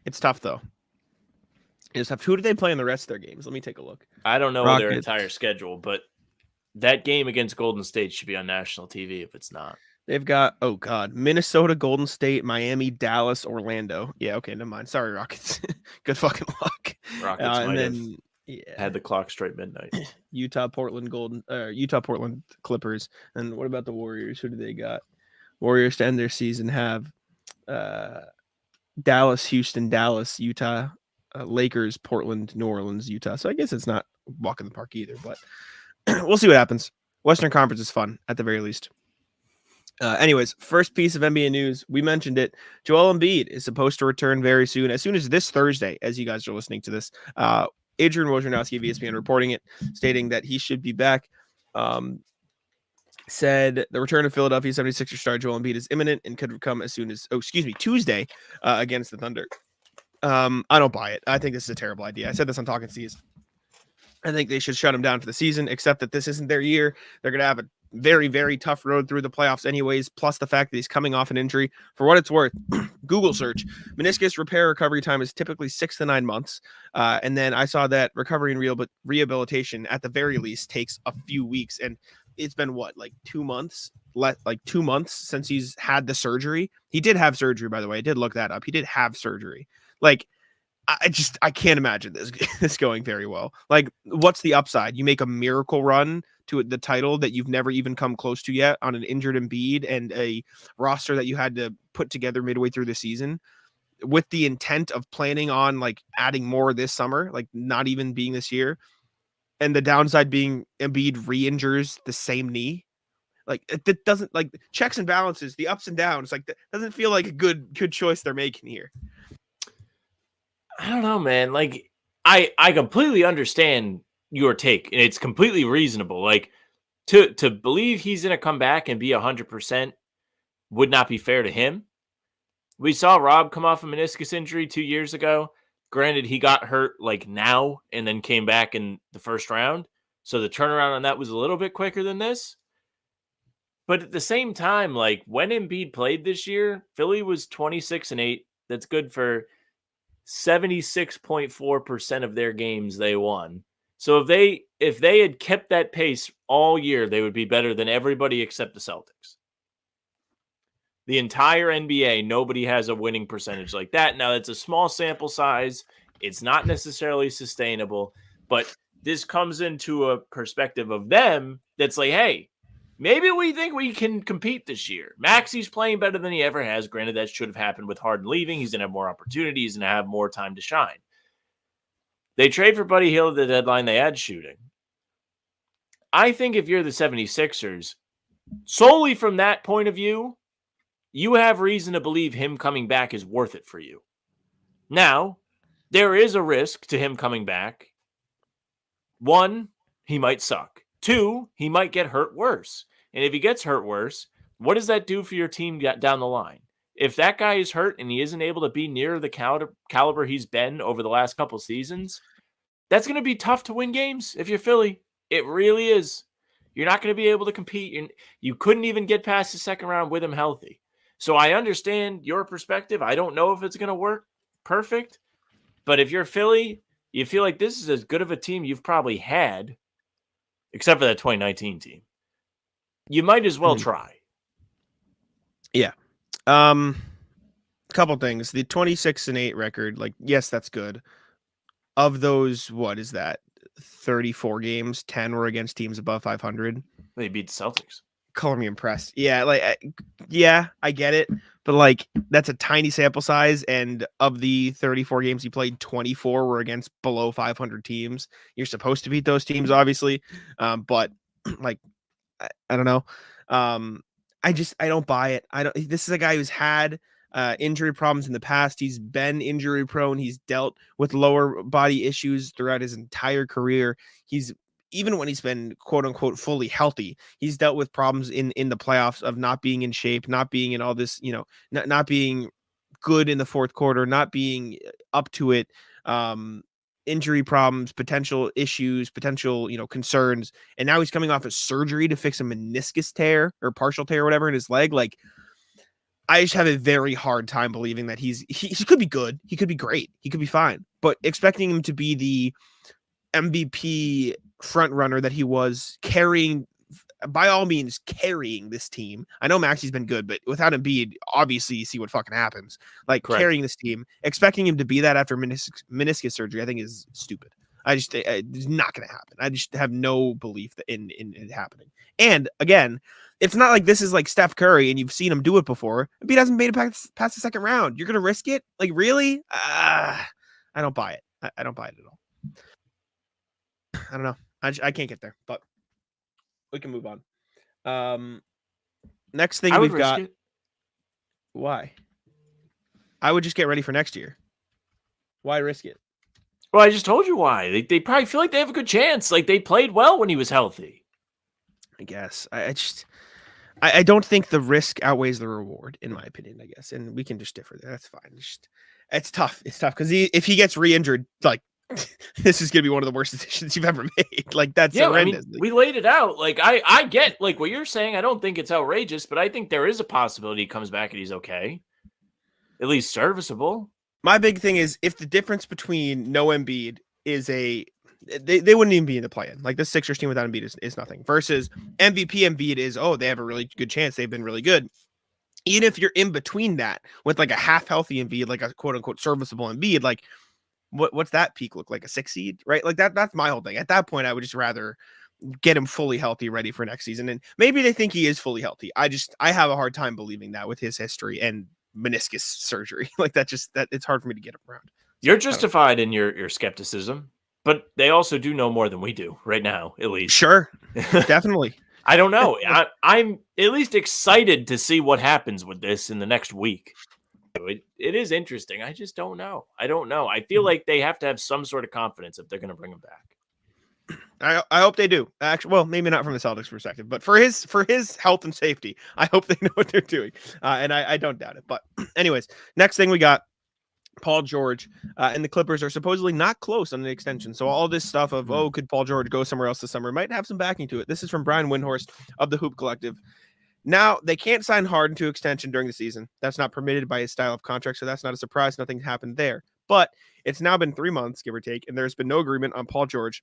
It's tough though. It's tough. Who do they play in the rest of their games? Let me take a look. I don't know their Rockets. entire schedule, but that game against Golden State should be on national TV if it's not. They've got, oh God, Minnesota, Golden State, Miami, Dallas, Orlando. Yeah, okay, never mind. Sorry, Rockets. Good fucking luck. Rockets and might then had the clock straight midnight. Utah, Portland, Clippers. And what about the Warriors? Who do they got? Warriors to end their season have Dallas, Houston, Dallas, Utah, Lakers, Portland, New Orleans, Utah. So I guess it's not walk in the park either, but we'll see what happens. Western Conference is fun at the very least. Anyways, first piece of NBA news. We mentioned it. Joel Embiid is supposed to return very soon as this Thursday, as you guys are listening to this. Adrian Wojnarowski of ESPN reporting it, stating that he should be back. Said the return of Philadelphia 76ers star Joel Embiid is imminent and could come as soon as, Tuesday against the Thunder. I don't buy it. I think this is a terrible idea. I said this on Talking Seas. I think they should shut him down for the season, except that this isn't their year. They're going to have a very, very tough road through the playoffs anyways, plus the fact that he's coming off an injury. For what it's worth, Google search, meniscus repair recovery time is typically 6 to 9 months. And then I saw that recovery and rehabilitation at the very least takes a few weeks. And it's been like 2 months, like 2 months since he's had the surgery. He did have surgery, by the way. I did look that up. He did have surgery. Like, I can't imagine this going very well. Like, what's the upside? You make a miracle run to the title that you've never even come close to yet on an injured Embiid and a roster that you had to put together midway through the season with the intent of planning on like adding more this summer, like not even being this year. And the downside being Embiid re-injures the same knee. Like it doesn't, like, checks and balances, the ups and downs, like that doesn't feel like a good choice they're making here. I don't know, man. Like, I completely understand your take, and it's completely reasonable. Like, to believe he's going to come back and be 100% would not be fair to him. We saw Rob come off a meniscus injury 2 years ago. Granted, he got hurt like now and then came back in the first round. So the turnaround on that was a little bit quicker than this. But at the same time, like, when Embiid played this year, Philly was 26-8. That's good for 76.4% of their games they won. So if they had kept that pace all year, they would be better than everybody except the Celtics. The entire NBA, nobody has a winning percentage like that. Now, it's a small sample size. It's not necessarily sustainable, but this comes into a perspective of them that's like, hey, maybe we think we can compete this year. Maxi's playing better than he ever has. Granted, that should have happened with Harden leaving. He's going to have more opportunities. He's going to have more time to shine. They trade for Buddy Hield at the deadline. They add shooting. I think if you're the 76ers, solely from that point of view, you have reason to believe him coming back is worth it for you. Now, there is a risk to him coming back. 1, he might suck. 2, he might get hurt worse. And if he gets hurt worse, what does that do for your team down the line? If that guy is hurt and he isn't able to be near the caliber he's been over the last couple seasons, that's going to be tough to win games if you're Philly. It really is. You're not going to be able to compete. You couldn't even get past the second round with him healthy. So I understand your perspective. I don't know if it's going to work perfect. But if you're Philly, you feel like this is as good of a team you've probably had, except for that 2019 team. You might as well try. Yeah. Couple things. The 26-8 record, like, yes, that's good. Of those, what is that? 34 games, 10 were against teams above 500. They beat the Celtics. Color me impressed. Yeah, like, yeah, I get it. But, like, that's a tiny sample size. And of the 34 games he played, 24 were against below 500 teams. You're supposed to beat those teams, obviously. But, like, I don't know. I don't buy it. This is a guy who's had injury problems in the past. He's been injury prone. He's dealt with lower body issues throughout his entire career. He's even when he's been quote unquote fully healthy, he's dealt with problems in the playoffs of not being in shape, not being in all this, not being good in the fourth quarter, not being up to it, injury problems, potential issues, potential, concerns. And now he's coming off a surgery to fix a meniscus tear or partial tear or whatever in his leg. Like, I just have a very hard time believing that he could be good. He could be great. He could be fine. But expecting him to be the MVP front runner that he was, carrying, by all means, carrying this team. I know Maxi's been good, but without Embiid, obviously you see what fucking happens. Like, Correct. Carrying this team, expecting him to be that after meniscus surgery, I think is stupid. It's not going to happen. I just have no belief in it happening. And again, it's not like this is like Steph Curry and you've seen him do it before. Embiid hasn't made it past the second round. You're going to risk it? Like, really? I don't buy it. I don't buy it at all. I don't know. I can't get there, but we can move on. Next thing we've got. It. Why? I would just get ready for next year. Why risk it? Well, I just told you why. They probably feel like they have a good chance. Like, they played well when he was healthy. I guess. I don't think the risk outweighs the reward, in my opinion, I guess. And we can just differ there. That's fine. It's tough. It's tough because if he gets re-injured, like, this is going to be one of the worst decisions you've ever made. Like, that's horrendous. I mean, we laid it out. Like, I get, like, what you're saying. I don't think it's outrageous, but I think there is a possibility he comes back and he's okay. At least serviceable. My big thing is if the difference between no Embiid is they wouldn't even be in the play-in. Like, the Sixers team without Embiid is nothing. Versus MVP Embiid is, they have a really good chance. They've been really good. Even if you're in between that with like a half healthy Embiid, like a quote unquote serviceable Embiid, like what's that peak look like? A 6 seed, right? Like that's my whole thing. At that point, I would just rather get him fully healthy, ready for next season. And maybe they think he is fully healthy. I have a hard time believing that with his history and meniscus surgery. Like that it's hard for me to get around. You're justified in your skepticism, but they also do know more than we do right now, at least. Sure. Definitely. I don't know. I'm at least excited to see what happens with this in the next week. It is interesting. I just don't know. I don't know. I feel like they have to have some sort of confidence if they're going to bring him back. I hope they do. Actually, well, maybe not from the Celtics perspective, but for his health and safety, I hope they know what they're doing. And I don't doubt it. But anyways, next thing we got Paul George and the Clippers are supposedly not close on the extension. So all this stuff of, could Paul George go somewhere else this summer might have some backing to it. This is from Brian Windhorst of the Hoop Collective. Now, they can't sign Harden to extension during the season. That's not permitted by his style of contract, so that's not a surprise. Nothing happened there. But it's now been 3 months, give or take, and there's been no agreement on Paul George.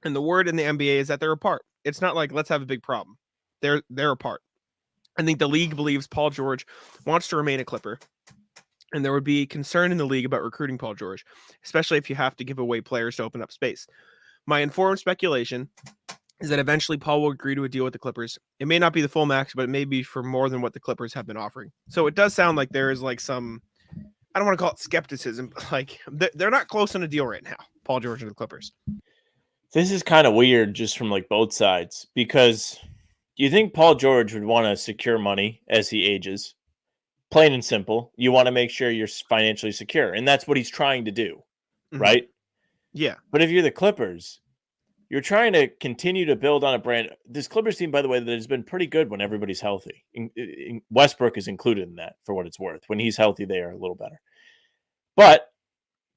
And the word in the NBA is that they're apart. It's not like, let's have a big problem. They're apart. I think the league believes Paul George wants to remain a Clipper. And there would be concern in the league about recruiting Paul George, especially if you have to give away players to open up space. My informed speculation is that eventually Paul will agree to a deal with the Clippers. It may not be the full max, but it may be for more than what the Clippers have been offering. So it does sound like there is like some, I don't want to call it skepticism, but like they're not close on a deal right now, Paul George and the Clippers. This is kind of weird just from like both sides, because you think Paul George would want to secure money as he ages. Plain and simple. You want to make sure you're financially secure. And that's what he's trying to do. Mm-hmm. Right? Yeah. But if you're the Clippers, you're trying to continue to build on a brand. This Clippers team, by the way, that has been pretty good when everybody's healthy. Westbrook is included in that for what it's worth. When he's healthy, they are a little better. But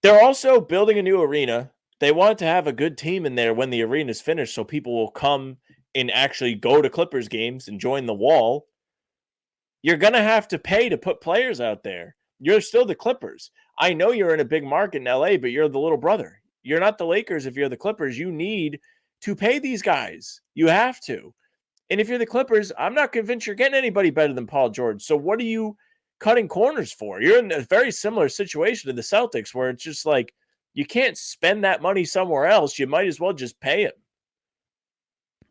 they're also building a new arena. They want to have a good team in there when the arena is finished so people will come and actually go to Clippers games and join the wall. You're going to have to pay to put players out there. You're still the Clippers. I know you're in a big market in LA, but you're the little brother. You're not the Lakers. If you're the Clippers, you need to pay these guys. You have to. And if you're the Clippers, I'm not convinced you're getting anybody better than Paul George. So what are you cutting corners for? You're in a very similar situation to the Celtics where it's just like, you can't spend that money somewhere else. You might as well just pay him.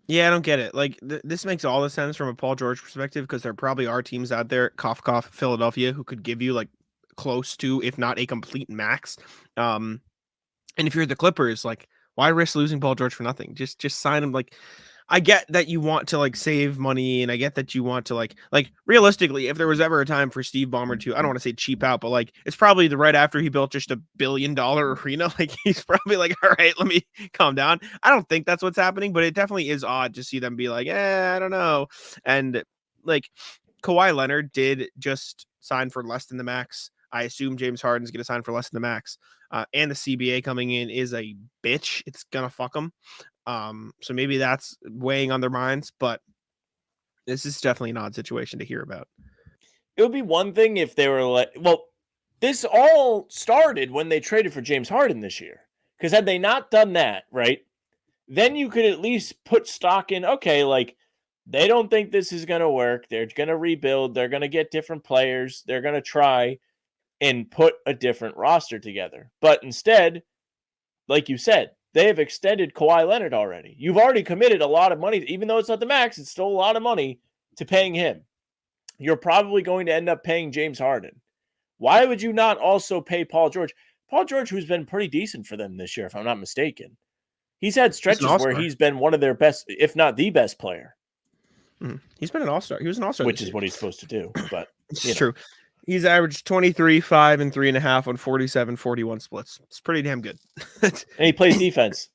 Yeah, I don't get it. Like, this makes all the sense from a Paul George perspective because there probably are teams out there, cough, cough, Philadelphia, who could give you like close to, if not a complete max. And if you're the Clippers, like, why risk losing Paul George for nothing? Just sign him. Like, I get that you want to like save money, and I get that you want to like realistically, if there was ever a time for Steve Ballmer to, I don't want to say cheap out, but like it's probably the right after he built just $1 billion arena. Like he's probably like, all right, let me calm down. I don't think that's what's happening, but it definitely is odd to see them be like, I don't know. And like Kawhi Leonard did just sign for less than the max. I assume James Harden's going to sign for less than the max. And the CBA coming in is a bitch. It's gonna fuck them. So maybe that's weighing on their minds, but this is definitely an odd situation to hear about. It would be one thing if they were like, well, this all started when they traded for James Harden this year. Because had they not done that, right, then you could at least put stock in, okay, like they don't think this is going to work. They're going to rebuild. They're going to get different players. They're going to try and put a different roster together. But instead, like you said, they have extended Kawhi Leonard already. You've already committed a lot of money. Even though it's not the max, it's still a lot of money to paying him. You're probably going to end up paying James Harden. Why would you not also pay Paul George? Paul George, who's been pretty decent for them this year, if I'm not mistaken. He's had stretches where he's been one of their best, if not the best player. He's been an all-star. He was an all-star, which is what he's supposed to do. But it's true. He's averaged 23, 5, and 3.5 on 47, 41 splits. It's pretty damn good. And he plays defense.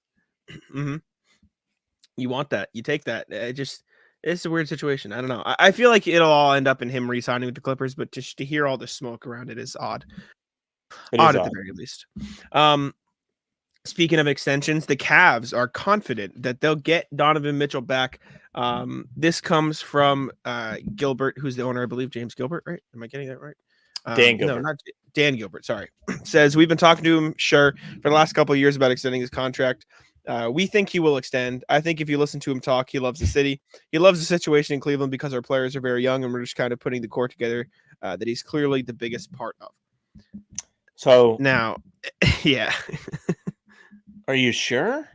Mm-hmm. You want that. You take that. It's a weird situation. I don't know. I feel like it'll all end up in him re-signing with the Clippers, but just to hear all the smoke around it is odd. Odd at the very least. Speaking of extensions, the Cavs are confident that they'll get Donovan Mitchell back. This comes from Gilbert, who's the owner, I believe, James Gilbert, right? Am I getting that right? Dan Gilbert. No, not Dan Gilbert. Sorry. Says, we've been talking to him, sure, for the last couple of years about extending his contract. We think he will extend. I think if you listen to him talk, he loves the city. He loves the situation in Cleveland because our players are very young and we're just kind of putting the core together that he's clearly the biggest part of. So now, yeah. Are you sure?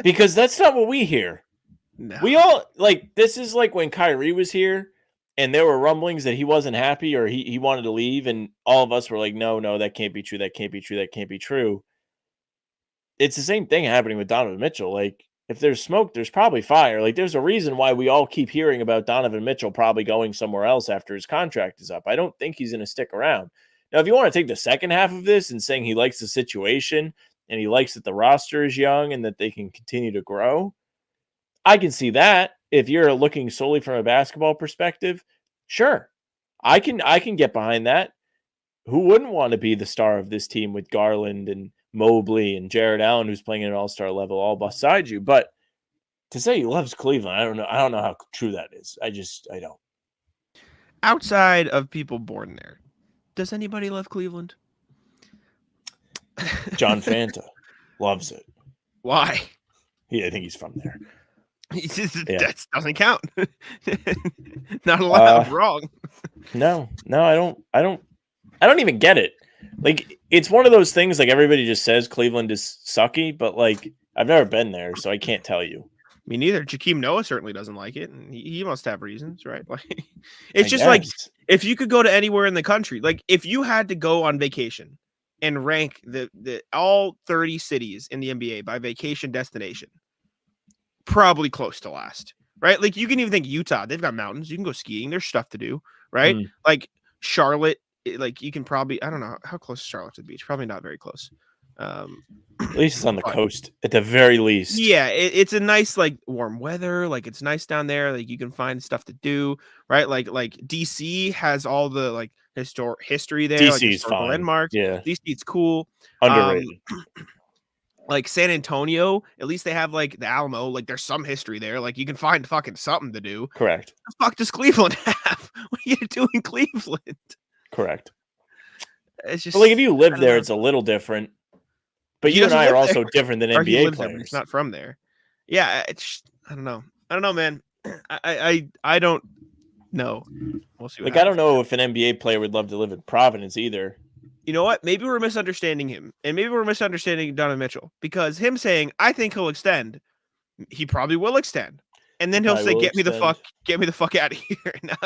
Because that's not what we hear. No. We all like, this is like when Kyrie was here and there were rumblings that he wasn't happy or he wanted to leave. And all of us were like, no, that can't be true. That can't be true. That can't be true. It's the same thing happening with Donovan Mitchell. Like, if there's smoke, there's probably fire. Like, there's a reason why we all keep hearing about Donovan Mitchell probably going somewhere else after his contract is up. I don't think he's going to stick around. Now, if you want to take the second half of this and saying he likes the situation and he likes that the roster is young and that they can continue to grow, I can see that. If you're looking solely from a basketball perspective, sure. I can get behind that. Who wouldn't want to be the star of this team with Garland and Mobley and Jared Allen, who's playing at an all-star level, all beside you? But to say he loves Cleveland, I don't know how true that is. I don't. Outside of people born there, does anybody love Cleveland? John Fanta loves it. Why? I think he's from there. That doesn't count. Not allowed. Wrong. No, I don't even get it. Like, it's one of those things, like, everybody just says Cleveland is sucky, but like, I've never been there, so I can't tell you. Me neither. Jakeem Noah certainly doesn't like it, and he must have reasons, right? Like, it's just like, if you could go to anywhere in the country, like if you had to go on vacation and rank the all 30 cities in the NBA by vacation destination, probably close to last, right? Like, you can even think Utah. They've got mountains. You can go skiing. There's stuff to do, right? Like Charlotte, like you can probably, I don't know how close is Charlotte to the beach. Probably not very close. At least it's on the coast, at the very least. Yeah, it's a nice, like, warm weather. Like, it's nice down there. Like, you can find stuff to do, right? Like DC has all the like history there. DC is like, fine. Landmarks. Yeah, DC, it's cool. Underrated. Like San Antonio, at least they have like the Alamo. Like, there's some history there. Like, you can find fucking something to do. Correct. What the fuck does Cleveland have? What are you doing in Cleveland? Correct. It's just, but like, if you live there, it's a little different. But you and I are also different than NBA players. He's not from there. Yeah, it's I don't know. I don't know, man. I don't know. We'll see. Like, I don't know if an NBA player would love to live in Providence either. You know what? Maybe we're misunderstanding him, and maybe we're misunderstanding Donovan Mitchell, because him saying, "I think he'll extend," he probably will extend. And then he'll I say, will get me the extend. fuck out of here. Now,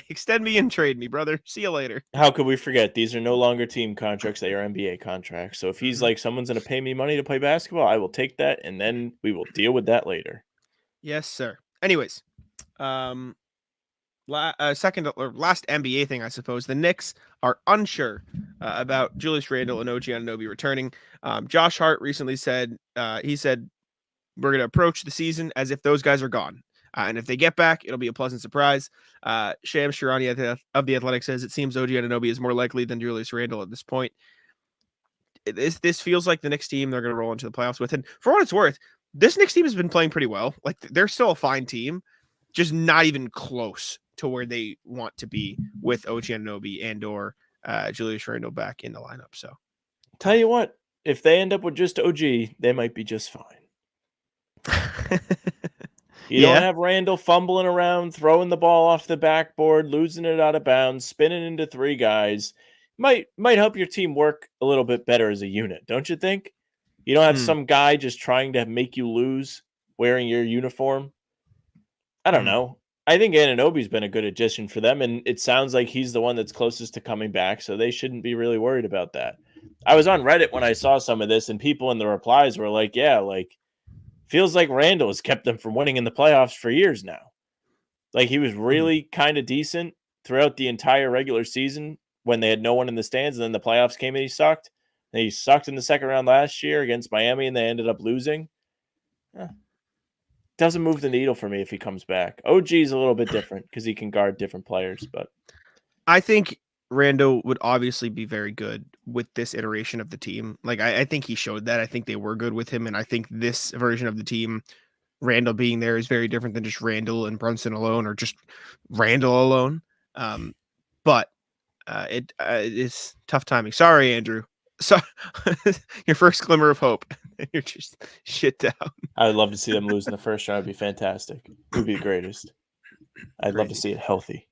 extend me and trade me, brother. See you later. How could we forget? These are no longer team contracts. They are NBA contracts. So if he's like, someone's going to pay me money to play basketball, I will take that. And then we will deal with that later. Yes, sir. Anyways, second or last NBA thing, I suppose. The Knicks are unsure about Julius Randle and OG Anunoby returning. Josh Hart recently said, we're going to approach the season as if those guys are gone. And if they get back, it'll be a pleasant surprise. Shams Charania of The Athletic says it seems OG Anunoby is more likely than Julius Randle at this point. This feels like the Knicks team they're going to roll into the playoffs with. And for what it's worth, this Knicks team has been playing pretty well. Like, they're still a fine team, just not even close to where they want to be with OG Anunoby and or Julius Randle back in the lineup. So, tell you what, if they end up with just OG, they might be just fine. You don't have Randle fumbling around, throwing the ball off the backboard, losing it out of bounds, spinning into three guys. Might help your team work a little bit better as a unit, don't you think? You don't have some guy just trying to make you lose wearing your uniform. I don't know. I think Anunoby's been a good addition for them, and it sounds like he's the one that's closest to coming back, so they shouldn't be really worried about that. I was on Reddit when I saw some of this, and people in the replies were like, yeah, like, feels like Randle has kept them from winning in the playoffs for years now. Like, he was really kind of decent throughout the entire regular season when they had no one in the stands, and then the playoffs came and he sucked. And he sucked in the second round last year against Miami, and they ended up losing. Doesn't move the needle for me if he comes back. OG is a little bit different because he can guard different players, but I think Randle would obviously be very good with this iteration of the team. Like, I think he showed that. I think they were good with him, and I think this version of the team, Randle being there, is very different than just Randle and Brunson alone, or just Randle alone. But it is tough timing. Sorry, Andrew. So your first glimmer of hope, you're just shit down. I would love to see them lose in the first round. It'd be fantastic. It would be the greatest. I'd love to see it healthy.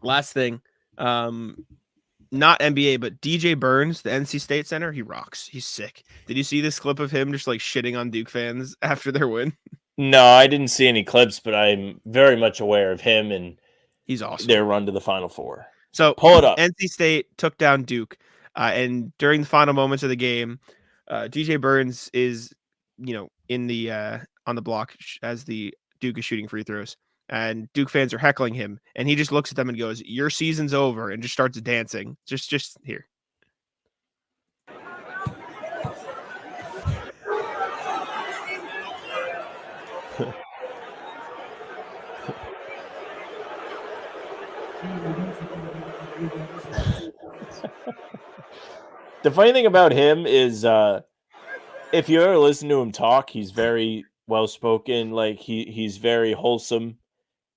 Last thing, not NBA, but DJ Burns, the NC State center, he rocks. He's sick. Did you see this clip of him just like shitting on Duke fans after their win? No, I didn't see any clips, but I'm very much aware of him and he's awesome. Their run to the Final Four. So pull it up. NC State took down Duke, and during the final moments of the game, DJ Burns is, in the on the block as the Duke is shooting free throws. And Duke fans are heckling him, and he just looks at them and goes, "Your season's over," and just starts dancing. Just here. The funny thing about him is, if you ever listen to him talk, he's very well spoken. Like he's very wholesome.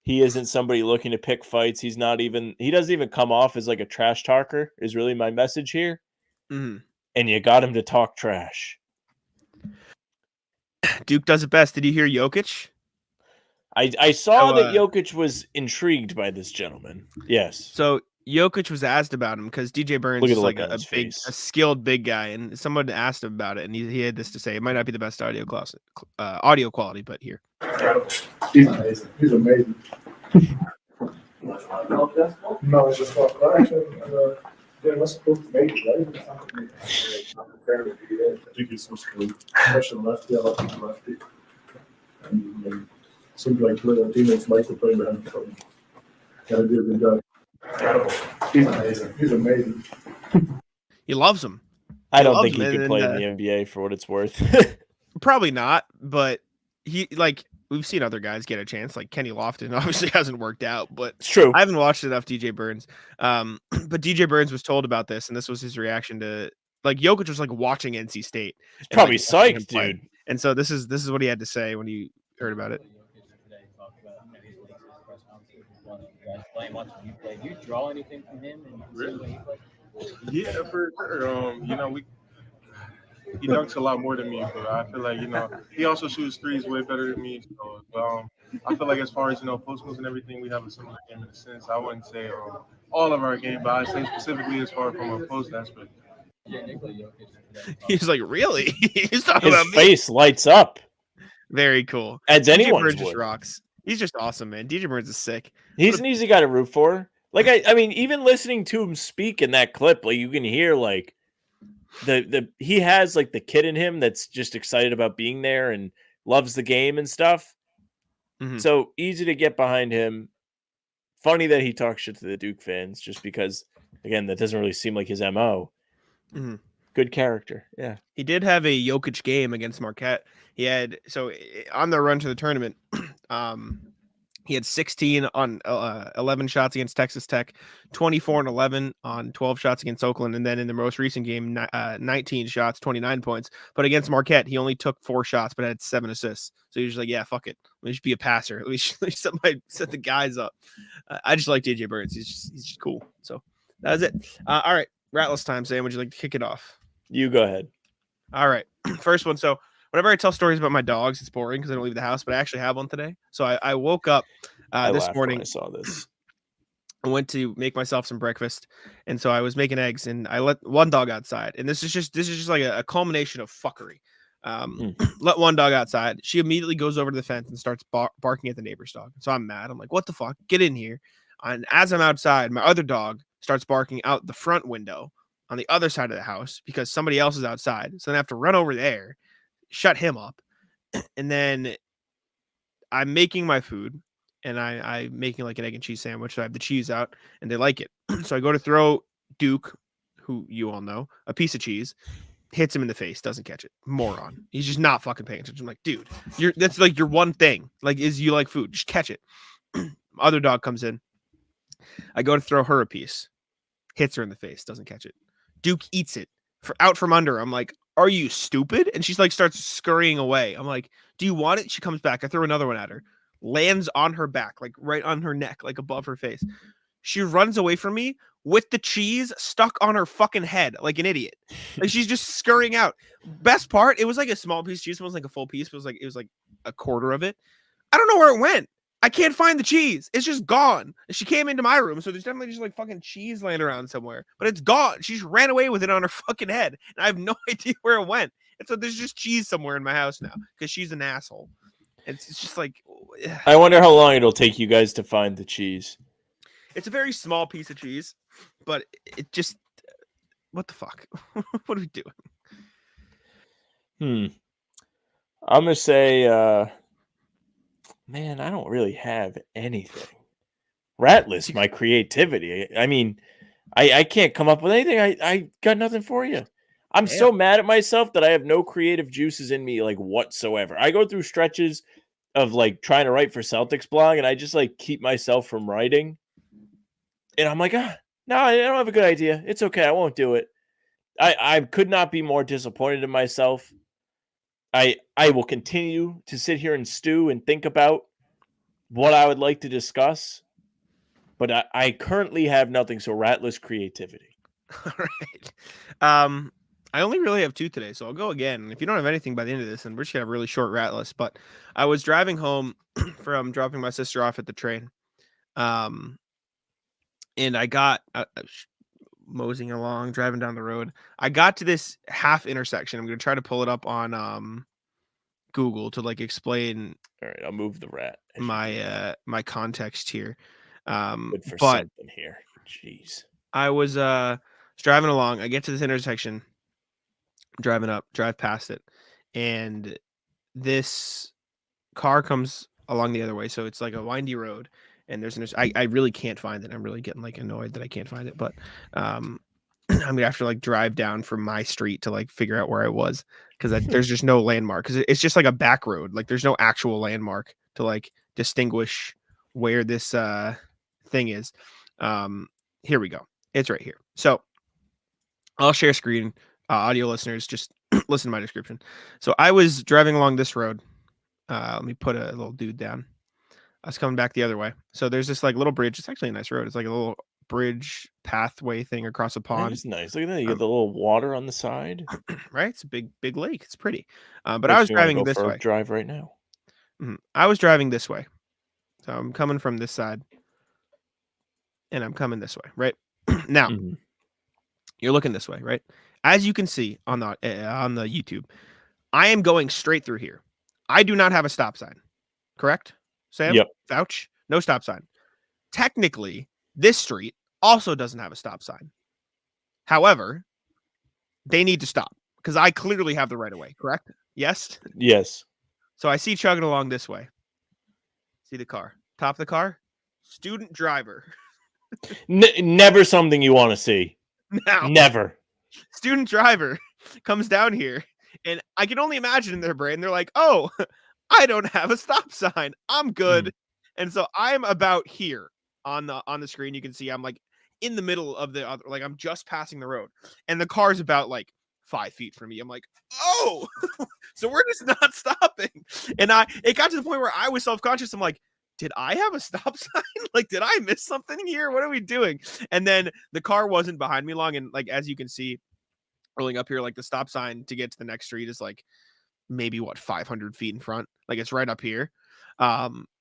He isn't somebody looking to pick fights. He doesn't even come off as like a trash talker, is really my message here. Mm-hmm. And you got him to talk trash. Duke does it best. Did you hear Jokic? I saw that Jokic was intrigued by this gentleman. Yes. So Jokic was asked about him because DJ Burns is like a skilled big guy, and someone asked him about it, and he had this to say. It might not be the best audio quality, but here. He's amazing. He's amazing. No, it's just not they're not supposed to make it, right? I think he's so skilled. Especially lefty, I like him lefty. And something like little teammates like to play behind him. Gotta do a good job. He's amazing. He's amazing. He loves him. I don't think he could play in the NBA for what it's worth. Probably not, but we've seen other guys get a chance, like Kenny Lofton obviously hasn't worked out, but it's true. I haven't watched enough DJ Burns. But DJ Burns was told about this, and this was his reaction to, like, Jokic was like watching NC State. He's probably psyched, dude. And so this is what he had to say when he heard about it. Do you draw anything from him? Really? Yeah, for sure. He dunks a lot more than me, but I feel like, he also shoots threes way better than me. So, I feel like as far as, post moves and everything, we have a similar game in a sense. I wouldn't say all of our game, but I'd say specifically as far from a post aspect. He's like, really? He's talking about me. His face lights up. Very cool. As DJ anyone's Bird just would. rocks. He's just awesome, man. DJ Bird's is sick. He's an easy guy to root for. Like I mean, even listening to him speak in that clip, like you can hear like he has like the kid in him that's just excited about being there and loves the game and stuff. Mhm. So easy to get behind him. Funny that he talks shit to the Duke fans, just because again that doesn't really seem like his MO. Mhm. Good character, yeah. He did have a Jokic game against Marquette. He had on the run to the tournament. He had 16 on 11 shots against Texas Tech, 24 and 11 on 12 shots against Oakland, and then in the most recent game, 19 shots, 29 points. But against Marquette, he only took 4 shots, but had 7 assists. So he was like, "Yeah, fuck it. Let me just be a passer. Let me set the guys up." I just like DJ Burns. He's just cool. So that was it. All right, Ratless time. Sam, would you like to kick it off? You go ahead. All right, first one. So whenever I tell stories about my dogs, it's boring because I don't leave the house, but I actually have one today. So I woke up this morning. When I saw this. I went to make myself some breakfast, and so I was making eggs, and I let one dog outside. And this is just like a culmination of fuckery. Let one dog outside. She immediately goes over to the fence and starts barking at the neighbor's dog. So I'm mad. I'm like, "What the fuck? Get in here!" And as I'm outside, my other dog starts barking out the front window on the other side of the house because somebody else is outside. So then I have to run over there, shut him up, and then I'm making my food, and I'm making like an egg and cheese sandwich. So I have the cheese out, and they like it. So I go to throw Duke, who you all know, a piece of cheese, hits him in the face, doesn't catch it. Moron. He's just not fucking paying attention. I'm like, dude, that's like your one thing. Like, is you like food? Just catch it. Other dog comes in. I go to throw her a piece, hits her in the face, doesn't catch it. Duke eats it out from under. I'm like, "Are you stupid?" And she's like, starts scurrying away. I'm like, "Do you want it?" She comes back. I throw another one at her, lands on her back, like right on her neck, like above her face. She runs away from me with the cheese stuck on her fucking head, like an idiot. Like she's just scurrying out. Best part, it was like a small piece of cheese. It wasn't like a full piece. It was like a quarter of it. I don't know where it went. I can't find the cheese. It's just gone. She came into my room, so there's definitely just like fucking cheese laying around somewhere, but it's gone. She just ran away with it on her fucking head, and I have no idea where it went. And so there's just cheese somewhere in my house now because she's an asshole. It's just like, I wonder how long it'll take you guys to find the cheese. It's a very small piece of cheese, but it just, what the fuck? What are we doing? I'm gonna say, man, I don't really have anything. Ratless, my creativity. I mean, I can't come up with anything. I got nothing for you. I'm so mad at myself that I have no creative juices in me, like whatsoever. I go through stretches of like trying to write for Celtics blog, and I just like keep myself from writing. And I'm like, no, I don't have a good idea. It's okay. I won't do it. I could not be more disappointed in myself. I will continue to sit here and stew and think about what I would like to discuss, but I currently have nothing. So ratless creativity. All right. I only really have 2 today, so I'll go again. If you don't have anything by the end of this, then we're just gonna have a really short rat list. But I was driving home from dropping my sister off at the train, and I got moseying along, driving down the road. I got to this half intersection. I'm gonna try to pull it up on Google to like explain. All right, I'll move the rat. My my context here. Good for but something here. Jeez. I was driving along. I get to this intersection, drive past it, and this car comes along the other way. So it's like a windy road, and there's I really can't find it. I'm really getting like annoyed that I can't find it, but I'm gonna have to like drive down from my street to like figure out where I was because there's just no landmark because it's just like a back road. Like there's no actual landmark to like distinguish where this thing is. Here we go. It's right here. So I'll share screen. Audio listeners, just listen to my description. So I was driving along this road. Let me put a little dude down. I was coming back the other way. So there's this like little bridge. It's actually a nice road. It's like a little bridge pathway thing across a pond. It's nice. Look at that. You got the little water on the side. Right? It's a big lake. It's pretty. But I was driving this way. Drive right now. I was driving this way. So I'm coming from this side. And I'm coming this way, right? Now, you're looking this way, right? As you can see on the YouTube, I am going straight through here. I do not have a stop sign. Correct, Sam? Yep. Vouch? No stop sign. Technically, this street also doesn't have a stop sign. However, they need to stop because I clearly have the right of way, correct? Yes? Yes. So I see chugging along this way. See the car. Top of the car, student driver. Never something you want to see. Now, Never. student driver comes down here, and I can only imagine in their brain, they're like, oh, I don't have a stop sign. I'm good. And so I'm about here on the screen. You can see I'm like in the middle of the other, like I'm just passing the road, and the car's about like 5 feet from me. I'm like, oh, so we're just not stopping. And it got to the point where I was self-conscious. I'm like, did I have a stop sign? Like, did I miss something here? What are we doing? And then the car wasn't behind me long. And like, as you can see rolling up here, like the stop sign to get to the next street is like maybe 500 feet in front. Like it's right up here.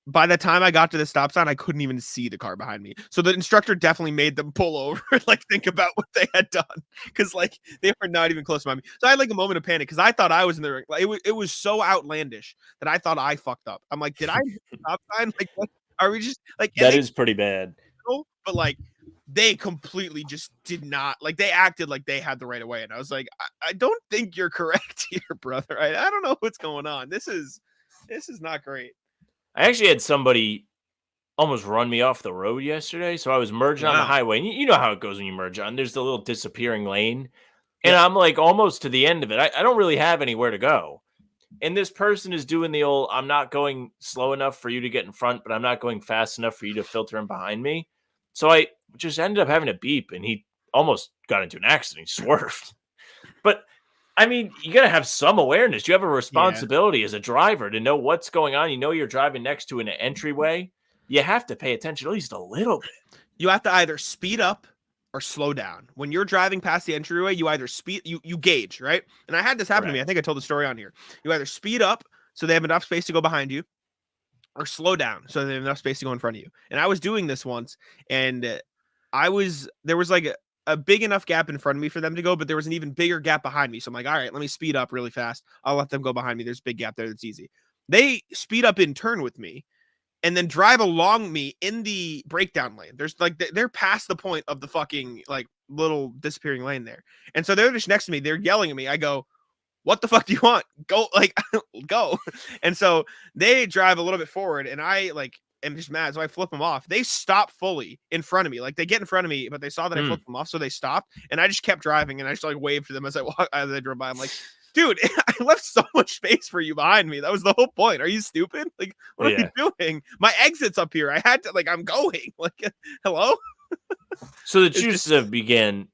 By the time I got to the stop sign, I couldn't even see the car behind me. So the instructor definitely made them pull over, like think about what they had done. Cause like they were not even close to me. So I had like a moment of panic because I thought I was in the ring. Like, it was so outlandish that I thought I fucked up. I'm like, did I hit the stop sign? Like, what? Are we just like, that is pretty bad. But like, they completely just did not, like they acted like they had the right of way. And I was like, I don't think you're correct here, brother. I don't know what's going on. This is not great. I actually had somebody almost run me off the road yesterday. So I was merging on the highway. And you know how it goes when you merge on. There's the little disappearing lane. And I'm like almost to the end of it. I don't really have anywhere to go. And this person is doing the old, I'm not going slow enough for you to get in front, but I'm not going fast enough for you to filter in behind me. So I just ended up having a beep, and he almost got into an accident. He swerved. But I mean, you got to have some awareness. You have a responsibility as a driver to know what's going on. You know, you're driving next to an entryway. You have to pay attention at least a little bit. You have to either speed up or slow down. When you're driving past the entryway, you either you gauge, right? And I had this happen to me. I think I told the story on here. You either speed up so they have enough space to go behind you, or slow down so they have enough space to go in front of you. And I was doing this once, and there was like a big enough gap in front of me for them to go, but there was an even bigger gap behind me. So I'm like, all right, let me speed up really fast. I'll let them go behind me. There's a big gap there. That's easy. They speed up in turn with me and then drive along me in the breakdown lane. There's like, they're past the point of the fucking like little disappearing lane there. And so they're just next to me. They're yelling at me. I go, what the fuck do you want? Go, like, go. And so they drive a little bit forward, and I like am just mad. So I flip them off. They stop fully in front of me. Like they get in front of me, but they saw that I flipped them off. So they stopped, and I just kept driving, and I just like waved to them as I drove by. I'm like, dude, I left so much space for you behind me. That was the whole point. Are you stupid? Like, what are you doing? My exit's up here. I had to, like, I'm going. Like, hello? So the juices began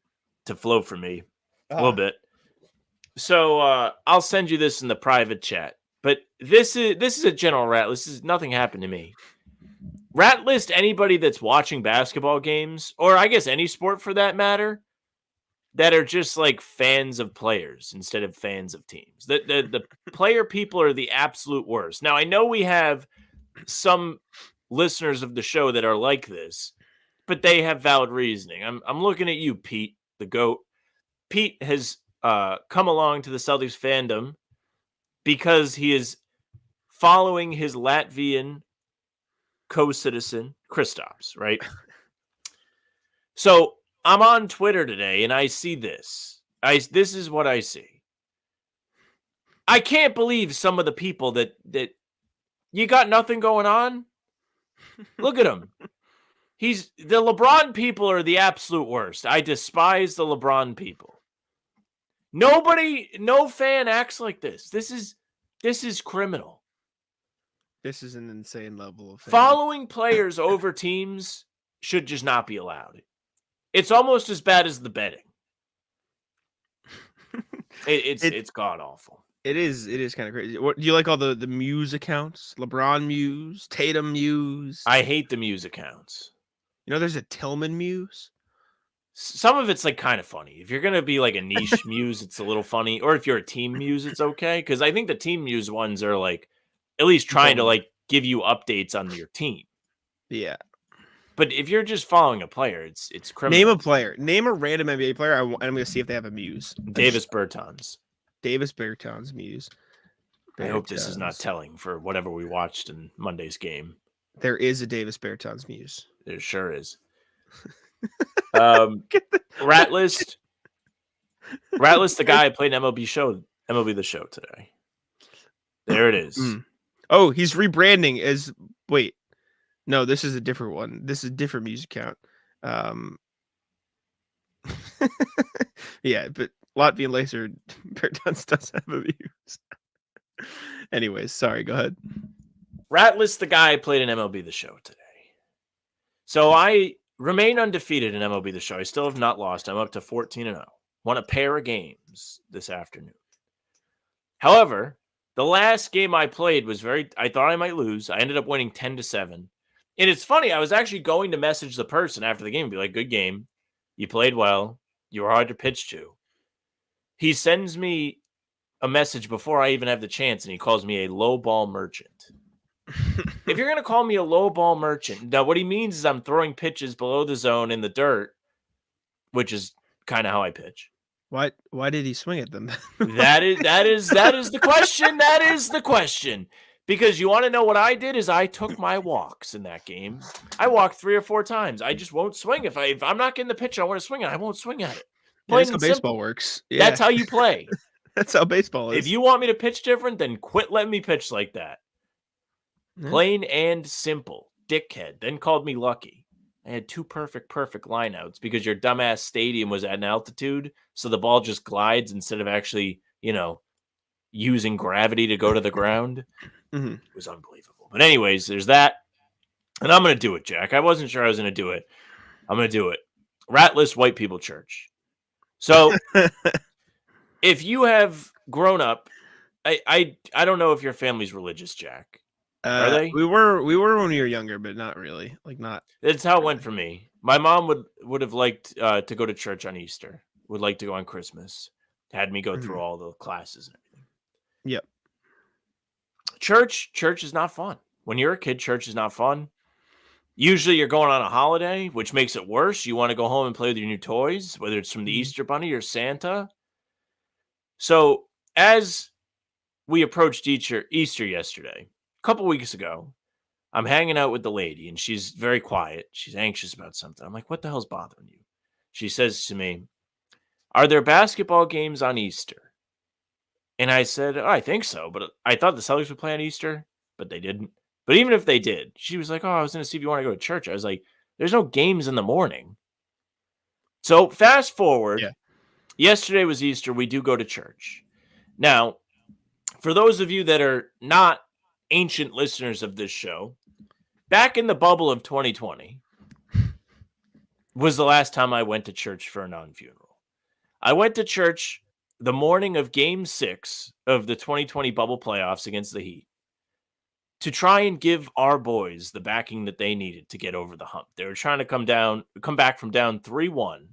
to flow for me a little bit. So I'll send you this in the private chat. But this is a general rat list. This is nothing happened to me. Rat list anybody that's watching basketball games, or I guess any sport for that matter, that are just like fans of players instead of fans of teams. The player people are the absolute worst. Now, I know we have some listeners of the show that are like this, but they have valid reasoning. I'm looking at you, Pete, the GOAT. Pete has come along to the Celtics fandom because he is following his Latvian co-citizen, Kristaps, right? So I'm on Twitter today, and I see this. This is what I see. I can't believe some of the people that you got nothing going on. Look at him. The LeBron people are the absolute worst. I despise the LeBron people. No fan acts like this. This is criminal. This is an insane level of following players over teams should just not be allowed. It's almost as bad as the betting. It's god awful. It is kind of crazy. What do you like? All the Muse accounts, LeBron Muse, Tatum Muse. I hate the Muse accounts. You know, there's a Tillman Muse. Some of it's like kind of funny. If you're gonna be like a niche Muse, it's a little funny. Or if you're a team Muse, it's okay. Because I think the team Muse ones are like at least trying to like give you updates on your team. Yeah. But if you're just following a player, it's criminal. Name a player. Name a random NBA player. I'm going to see if they have a Muse. Davis Bertans. Davis Bertans Muse. I hope this is not telling for whatever we watched in Monday's game. There is a Davis Bertans muse. There sure is. Rat List, the guy I played an MLB The Show today. There it is. Oh, he's rebranding as wait. No, this is a different one. This is a different music account. Yeah, but Latvian Laser Bertans does have a muse. Anyways, sorry, go ahead. Rat List, the guy I played in MLB The Show today. So I remain undefeated in MLB The Show. I still have not lost. I'm up to 14-0. Won a pair of games this afternoon. However, the last game I played was I thought I might lose. I ended up winning 10-7. And it's funny, I was actually going to message the person after the game and be like, good game. You played well. You were hard to pitch to. He sends me a message before I even have the chance, and he calls me a low ball merchant. If you're going to call me a low ball merchant, now what he means is I'm throwing pitches below the zone in the dirt, which is kind of how I pitch. Why did he swing at them? That is the question. That is the question. Because you want to know what I did is I took my walks in that game. I walked 3 or 4 times. I just won't swing. If I'm not getting the pitch I want to swing at, I won't swing at it. That's how baseball works. Yeah. That's how you play. That's how baseball is. If you want me to pitch different, then quit letting me pitch like that. Plain and simple. Dickhead. Then called me lucky. I had 2 perfect lineouts because your dumbass stadium was at an altitude, so the ball just glides instead of actually, using gravity to go to the ground. Mm-hmm. It was unbelievable. But anyways, there's that. And I'm going to do it, Jack. I wasn't sure I was going to do it. I'm going to do it. Ratless White People Church. So if you have grown up, I don't know if your family's religious, Jack. Are they? We were when we were younger, but not really. Like That's how it went for me. My mom would have liked to go to church on Easter. Would like to go on Christmas. Had me go through all the classes and everything. Yep. Church is not fun. When you're a kid, church is not fun. Usually you're going on a holiday, which makes it worse. You want to go home and play with your new toys, whether it's from the Easter Bunny or Santa. So as we approached Easter yesterday, a couple weeks ago, I'm hanging out with the lady, and she's very quiet. She's anxious about something. I'm like, what the hell's bothering you? She says to me, are there basketball games on Easter? And I said, oh, I think so, but I thought the Celtics would play on Easter, but they didn't. But even if they did, she was like, oh, I was going to see if you want to go to church. I was like, there's no games in the morning. So fast forward. Yeah. Yesterday was Easter. We do go to church. Now, for those of you that are not ancient listeners of this show, back in the bubble of 2020 was the last time I went to church for a non-funeral. I went to church the morning of Game 6 of the 2020 bubble playoffs against the Heat to try and give our boys the backing that they needed to get over the hump. They were trying to come back from down 3-1.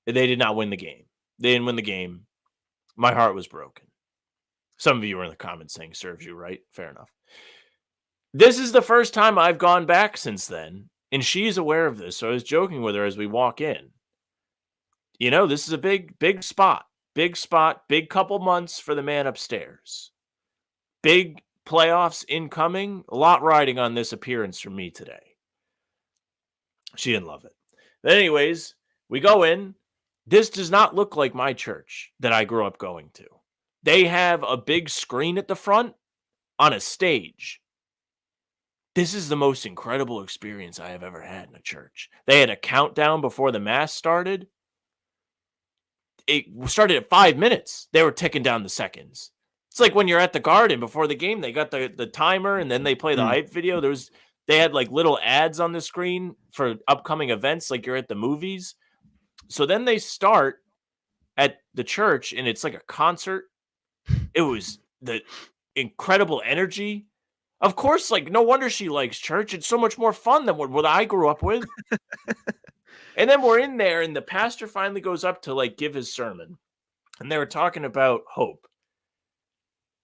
They did not win the game. They didn't win the game. My heart was broken. Some of you were in the comments saying serves you right. Fair enough. This is the first time I've gone back since then, and she's aware of this. So I was joking with her as we walk in. This is a big spot. Big spot, big couple months for the man upstairs. Big playoffs incoming. A lot riding on this appearance from me today. She didn't love it. But anyways, we go in. This does not look like my church that I grew up going to. They have a big screen at the front on a stage. This is the most incredible experience I have ever had in a church. They had a countdown before the mass started. It started at 5 minutes. They were ticking down the seconds. It's like when you're at the Garden before the game, they got the timer and then they play the hype video. They had like little ads on the screen for upcoming events like you're at the movies. So then they start at the church and it's like a concert. It was the incredible energy. Of course, like no wonder she likes church. It's so much more fun than what I grew up with. And then we're in there and the pastor finally goes up to like give his sermon. And they were talking about hope.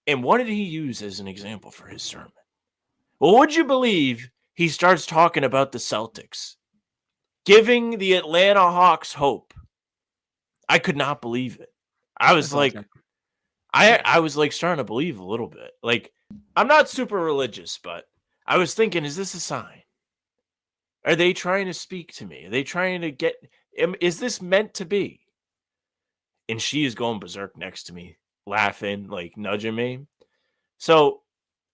And what did he use as an example for his sermon? Well, would you believe he starts talking about the Celtics, giving the Atlanta Hawks hope? I could not believe it. I was like, I was like starting to believe a little bit. Like, I'm not super religious, but I was thinking, is this a sign? Are they trying to speak to me? Are they trying to get, is this meant to be? And she is going berserk next to me, laughing, like nudging me. So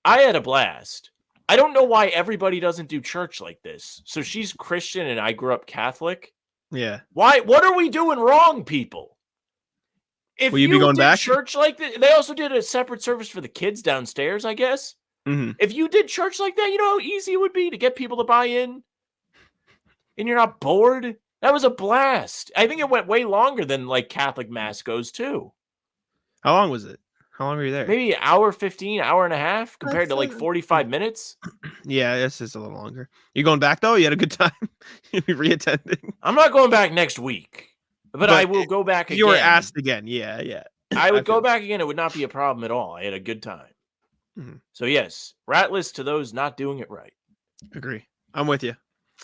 I had a blast. I don't know why everybody doesn't do church like this. So she's Christian and I grew up Catholic. Yeah. Why? What are we doing wrong, people? If Will you be going did back? church like that, they also did a separate service for the kids downstairs, I guess. Mm-hmm. If you did church like that, you know how easy it would be to get people to buy in? And you're not bored? That was a blast. I think it went way longer than like Catholic Mass goes too. How long was it? How long were you there? Maybe an hour 15, hour and a half compared to like 45 minutes. Yeah, this is a little longer. You going back though? You had a good time? You'll be reattending. I'm not going back next week, but I will go back again. You were asked again. Yeah. I would go back again. It would not be a problem at all. I had a good time. Mm-hmm. So yes, ratless to those not doing it right. Agree. I'm with you.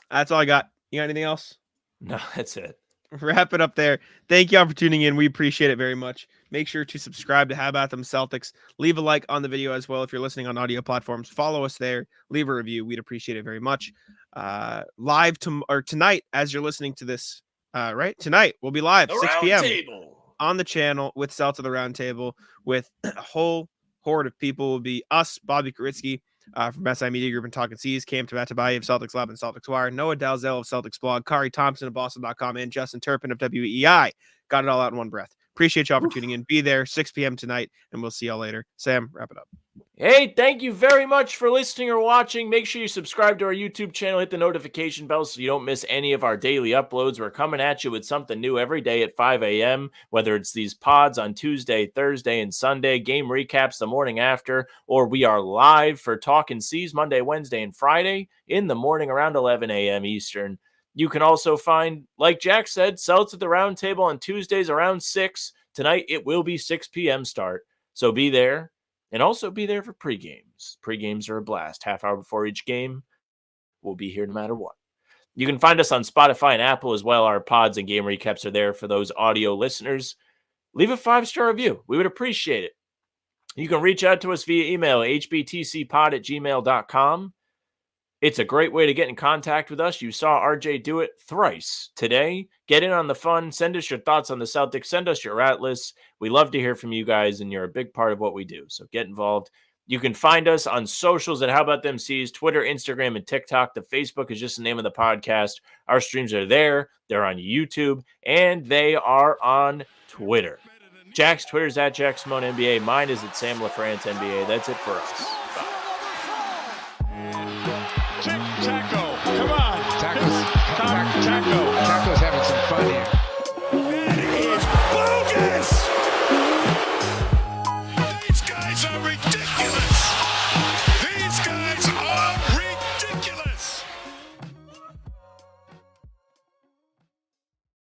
That's all I got. You got anything else? No, that's it. Wrap it up there. Thank y'all for tuning in. We appreciate it very much. Make sure to subscribe to How About Them Celtics. Leave a like on the video as well if you're listening on audio platforms. Follow us there. Leave a review. We'd appreciate it very much. Live tonight, as you're listening to this, right? Tonight we'll be live 6 p.m. on the channel with Celtics of the Round Table with a whole horde of people. Will be us, Bobby Koritsky from SI Media Group and Talking C's, Cam Tabatabai of Celtics Lab and Celtics Wire, Noah Dalzell of Celtics Blog, Kari Thompson of Boston.com, and Justin Turpin of WEI. Got it all out in one breath. Appreciate y'all for tuning in. Be there 6 p.m. tonight, and we'll see y'all later. Sam, wrap it up. Hey, thank you very much for listening or watching. Make sure you subscribe to our YouTube channel. Hit the notification bell so you don't miss any of our daily uploads. We're coming at you with something new every day at 5 a.m., whether it's these pods on Tuesday, Thursday, and Sunday, game recaps the morning after, or we are live for Talking C's Monday, Wednesday, and Friday in the morning around 11 a.m. Eastern. You can also find, like Jack said, Celtics at the Round Table on Tuesdays around 6. Tonight, it will be 6 p.m. start, so be there. And also be there for pregames. Pregames are a blast. Half hour before each game. We'll be here no matter what. You can find us on Spotify and Apple as well. Our pods and game recaps are there for those audio listeners. Leave a 5-star review. We would appreciate it. You can reach out to us via email, hbtcpod@gmail.com. It's a great way to get in contact with us. You saw RJ do it thrice today. Get in on the fun. Send us your thoughts on the Celtics. Send us your rat lists. We love to hear from you guys, and you're a big part of what we do. So get involved. You can find us on socials at How About Them C's, Twitter, Instagram, and TikTok. The Facebook is just the name of the podcast. Our streams are there. They're on YouTube, and they are on Twitter. Jack's Twitter is at Jack Simone NBA. Mine is at Sam LaFrance NBA. That's it for us. Bye. Tic-tac-toe.